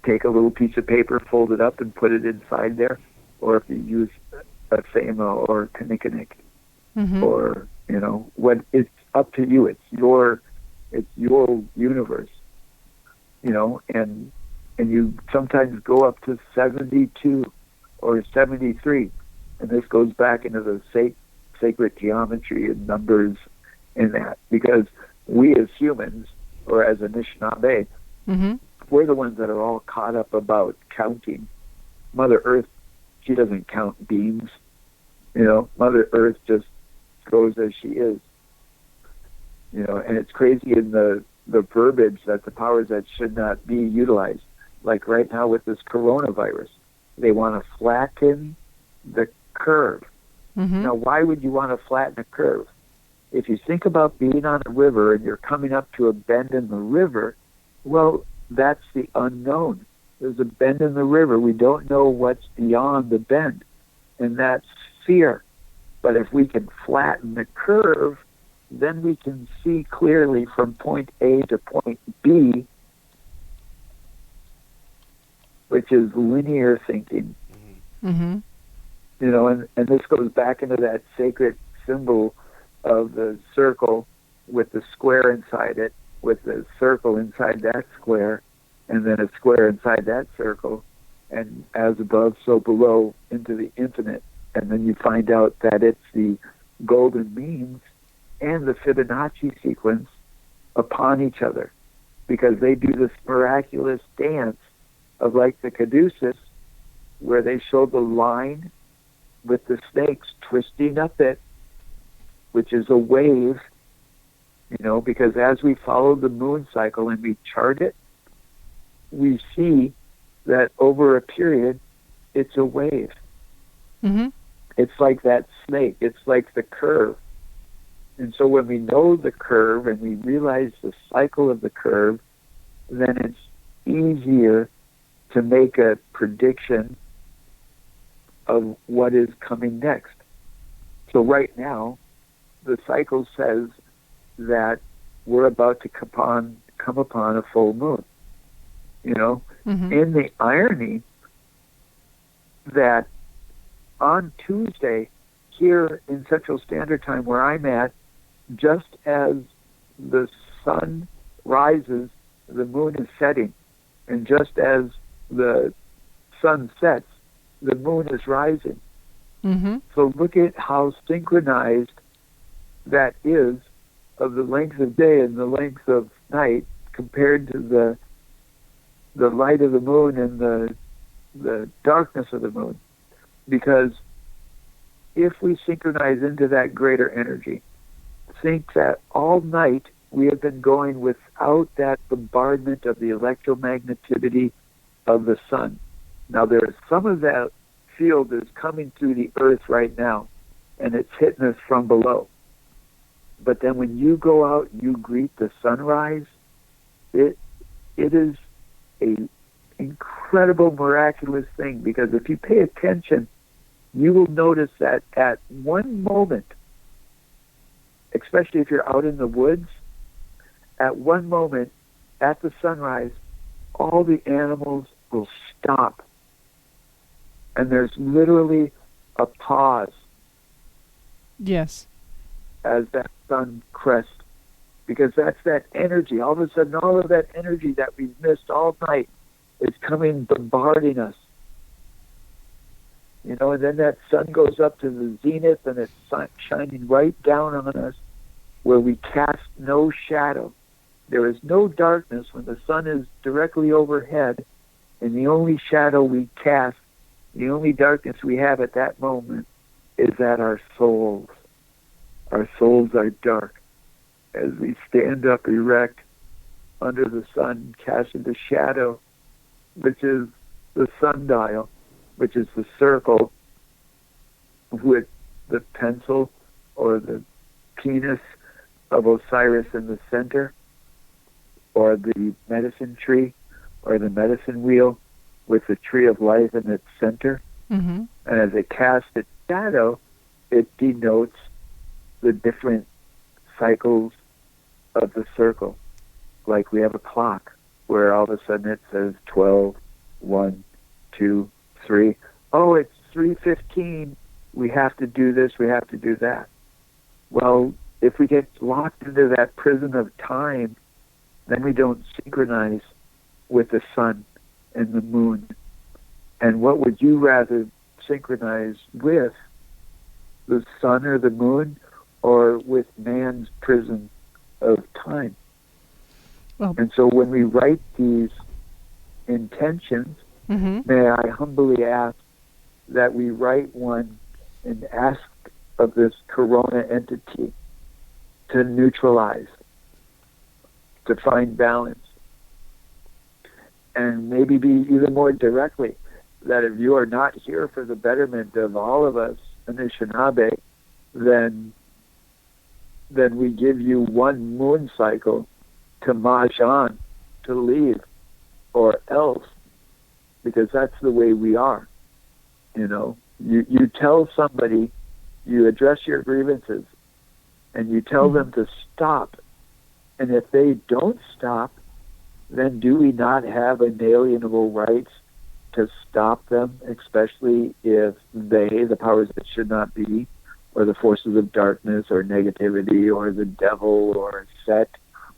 take a little piece of paper, fold it up, and put it inside there, or if you use a sema or kanikanik, Mm-hmm. or what, it's up to you. It's your universe, and you sometimes go up to 72 or 73, and this goes back into the sacred geometry and numbers in that, because we as humans, or as Anishinaabe, Mm-hmm. we're the ones that are all caught up about counting. Mother Earth, she doesn't count beans. Mother Earth just goes as she is. And it's crazy in the verbiage that the powers that should not be utilized. Like right now with this coronavirus, they want to flatten the curve. Mm-hmm. Now, why would you want to flatten a curve? If you think about being on a river and you're coming up to a bend in the river, well, that's the unknown. There's a bend in the river. We don't know what's beyond the bend, and that's fear. But if we can flatten the curve, then we can see clearly from point A to point B, which is linear thinking. Mm-hmm. And this goes back into that sacred symbol of the circle with the square inside it, with the circle inside that square, and then a square inside that circle, and as above, so below, into the infinite. And then you find out that it's the golden means and the Fibonacci sequence upon each other, because they do this miraculous dance of like the caduceus, where they show the line with the snakes twisting up it, which is a wave, because as we follow the moon cycle and we chart it, we see that over a period, it's a wave. Mm-hmm. It's like that snake. It's like the curve. And so when we know the curve and we realize the cycle of the curve, then it's easier to make a prediction of what is coming next. So right now, the cycle says that we're about to come upon a full moon. Mm-hmm. In the irony that on Tuesday, here in Central Standard Time where I'm at, just as the sun rises, the moon is setting. And just as the sun sets, the moon is rising. Mm-hmm. So look at how synchronized that is of the length of day and the length of night compared to the light of the moon and the darkness of the moon. Because if we synchronize into that greater energy, think that all night we have been going without that bombardment of the electromagnetivity of the sun. Now there is some of that field is coming through the earth right now, and it's hitting us from below. But then when you go out and you greet the sunrise, it is a incredible, miraculous thing, because if you pay attention, you will notice that at one moment, especially if you're out in the woods, at one moment, at the sunrise, all the animals will stop. And there's literally a pause. Yes. As that sun crests. Because that's that energy. All of a sudden, all of that energy that we've missed all night is coming, bombarding us. And then that sun goes up to the zenith, and it's shining right down on us, where we cast no shadow. There is no darkness when the sun is directly overhead, and the only shadow we cast, the only darkness we have at that moment, is that our souls are dark. As we stand up erect under the sun, casting the shadow, which is the sundial, which is the circle with the pencil or the penis of Osiris in the center, or the medicine tree or the medicine wheel with the tree of life in its center. Mm-hmm. And as it casts its shadow, it denotes the different cycles of the circle. Like we have a clock where all of a sudden it says 12, 1, 2, 3. Oh, it's 3:15. We have to do this, we have to do that. Well, if we get locked into that prison of time, then we don't synchronize with the sun and the moon. And what would you rather synchronize with? The sun or the moon, or with man's prison of time? Well, and so when we write these intentions, mm-hmm. may I humbly ask that we write one and ask of this corona entity to neutralize, to find balance, and maybe be even more directly that if you are not here for the betterment of all of us, Anishinaabe, then we give you one moon cycle to march on, to leave, or else, because that's the way we are. You tell somebody, you address your grievances, and you tell them to stop. And if they don't stop, then do we not have inalienable rights to stop them, especially if they, the powers that should not be, or the forces of darkness or negativity or the devil or set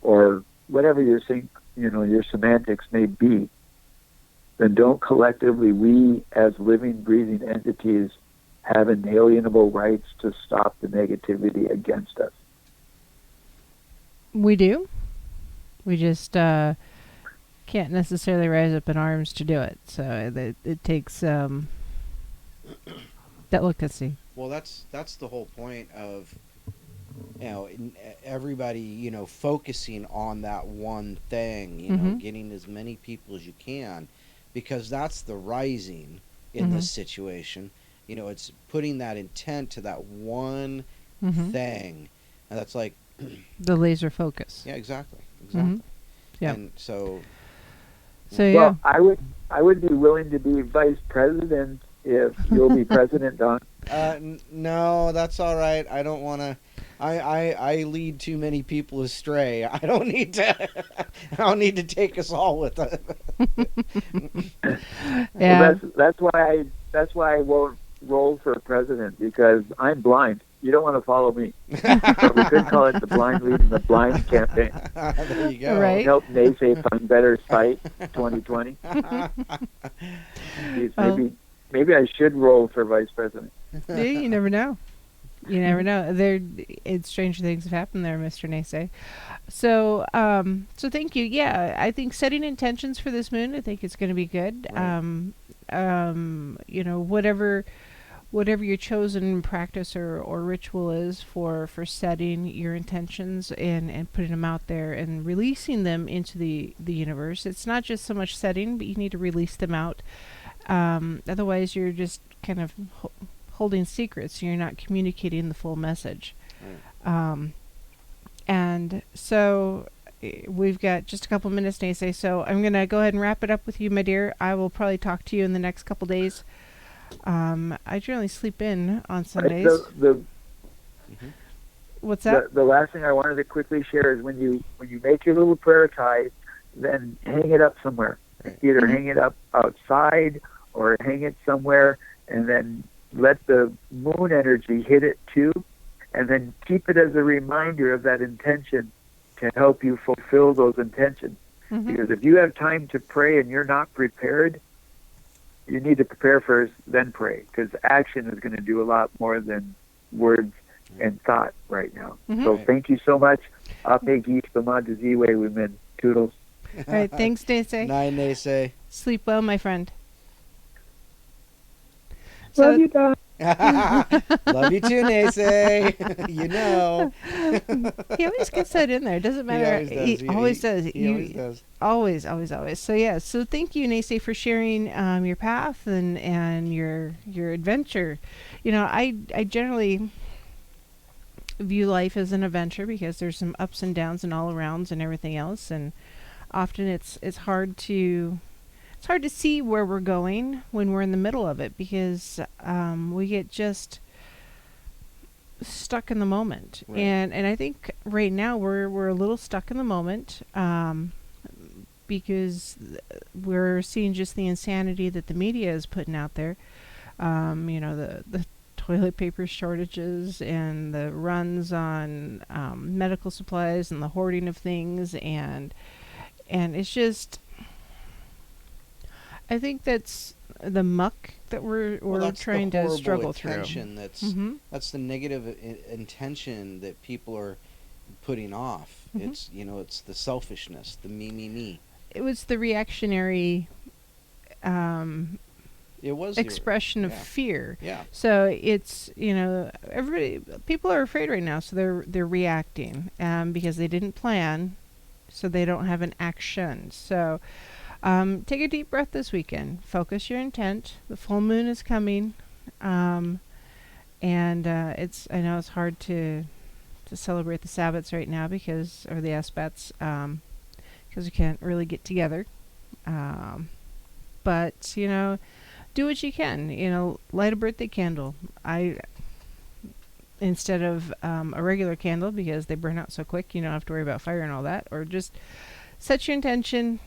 or whatever your your semantics may be, then don't collectively, we as living, breathing entities, have inalienable rights to stop the negativity against us. We do. We just can't necessarily rise up in arms to do it. So it takes delicacy. Well, that's the whole point of everybody focusing on that one thing, getting as many people as you can, because that's the rising in this situation. It's putting that intent to that one thing, and that's like the laser focus. Yeah, exactly. Yeah. And so yeah. Well, I would be willing to be vice president if you'll be president, Don. No, that's all right. I don't want to. I lead too many people astray. I don't need to. I don't need to take us all with us. Yeah. Well, that's why I won't roll for president, because I'm blind. You don't want to follow me. So we could call it the Blind Leading the Blind campaign. There you go. Right. Help NeSe find better sight 2020. Maybe I should roll for vice president. Yeah, you never know. You never know. Stranger things have happened there, Mr. NeSe. So, so thank you. Yeah, I think setting intentions for this moon, I think it's going to be good. Right. Whatever your chosen practice or ritual is for setting your intentions and putting them out there and releasing them into the universe. It's not just so much setting, but you need to release them out. Otherwise, you're just kind of holding secrets. You're not communicating the full message. Right. And so we've got just a couple minutes, NeSe. So I'm going to go ahead and wrap it up with you, my dear. I will probably talk to you in the next couple days. I generally sleep in on Sundays. What's that? The last thing I wanted to quickly share is when you make your little prayer tie, then hang it up somewhere. Either hang it up outside or hang it somewhere, and then let the moon energy hit it too, and then keep it as a reminder of that intention to help you fulfill those intentions. Because if you have time to pray and you're not prepared, you need to prepare first, then pray, because action is going to do a lot more than words and thought right now. So thank you so much. Ape geese, Bamad Ziwe, women. Toodles. All right, thanks, NeSe. Night, NeSe. Sleep well, my friend. Love you, Don. Love you too, NeSe. You know. He always gets that in there. It doesn't matter. He always does. He always does. Always. So yeah. So thank you, NeSe, for sharing your path and your adventure. I generally view life as an adventure because there's some ups and downs and all arounds and everything else, and often it's hard to see where we're going when we're in the middle of it, because we get just stuck in the moment. Right. And I think right now we're a little stuck in the moment because we're seeing just the insanity that the media is putting out there. The toilet paper shortages and the runs on medical supplies and the hoarding of things, and it's just, I think that's the muck that we're trying to struggle through. That's the negative intention that people are putting off. It's the selfishness, the me. It was the reactionary It was expression of fear. Yeah. So it's people are afraid right now, so they're reacting because they didn't plan, so they don't have an action. So take a deep breath this weekend. Focus your intent. The full moon is coming, and I know it's hard to celebrate the Sabbats right now or the Asbats because we can't really get together. But do what you can. Light a birthday candle. Instead of a regular candle, because they burn out so quick, you don't have to worry about fire and all that. Or just set your intention,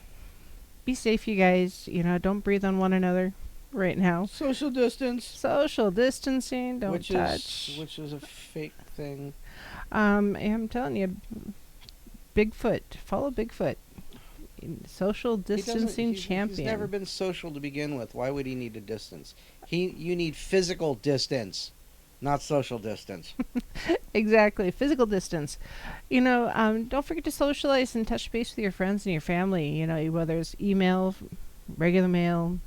be safe, you guys. Don't breathe on one another right now. Social distance. Social distancing. Don't which touch. Which is a fake thing. I'm telling you, Bigfoot. Follow Bigfoot. Social distancing champion. He's never been social to begin with. Why would he need a distance? You need physical distance, not social distance. Exactly, physical distance. Don't forget to socialize and touch base with your friends and your family. Whether it's email, regular mail.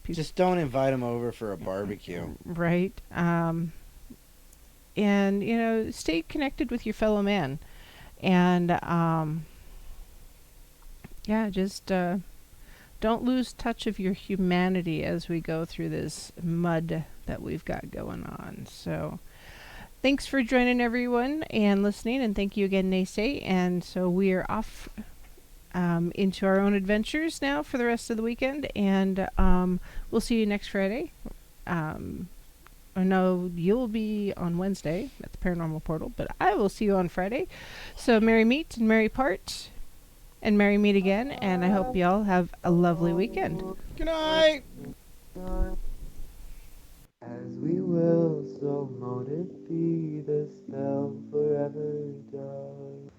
Just don't invite them over for a barbecue. Right. And stay connected with your fellow man. And just don't lose touch of your humanity as we go through this mud that we've got going on. So thanks for joining, everyone, and listening, and thank you again, NeSe. And so we are off into our own adventures now for the rest of the weekend, and we'll see you next Friday. No, you'll be on Wednesday at the Paranormal Portal, but I will see you on Friday. So merry meet and merry part, and merry meet again, and I hope y'all have a lovely weekend. Good night! As we will, so mote it be, the spell forever does.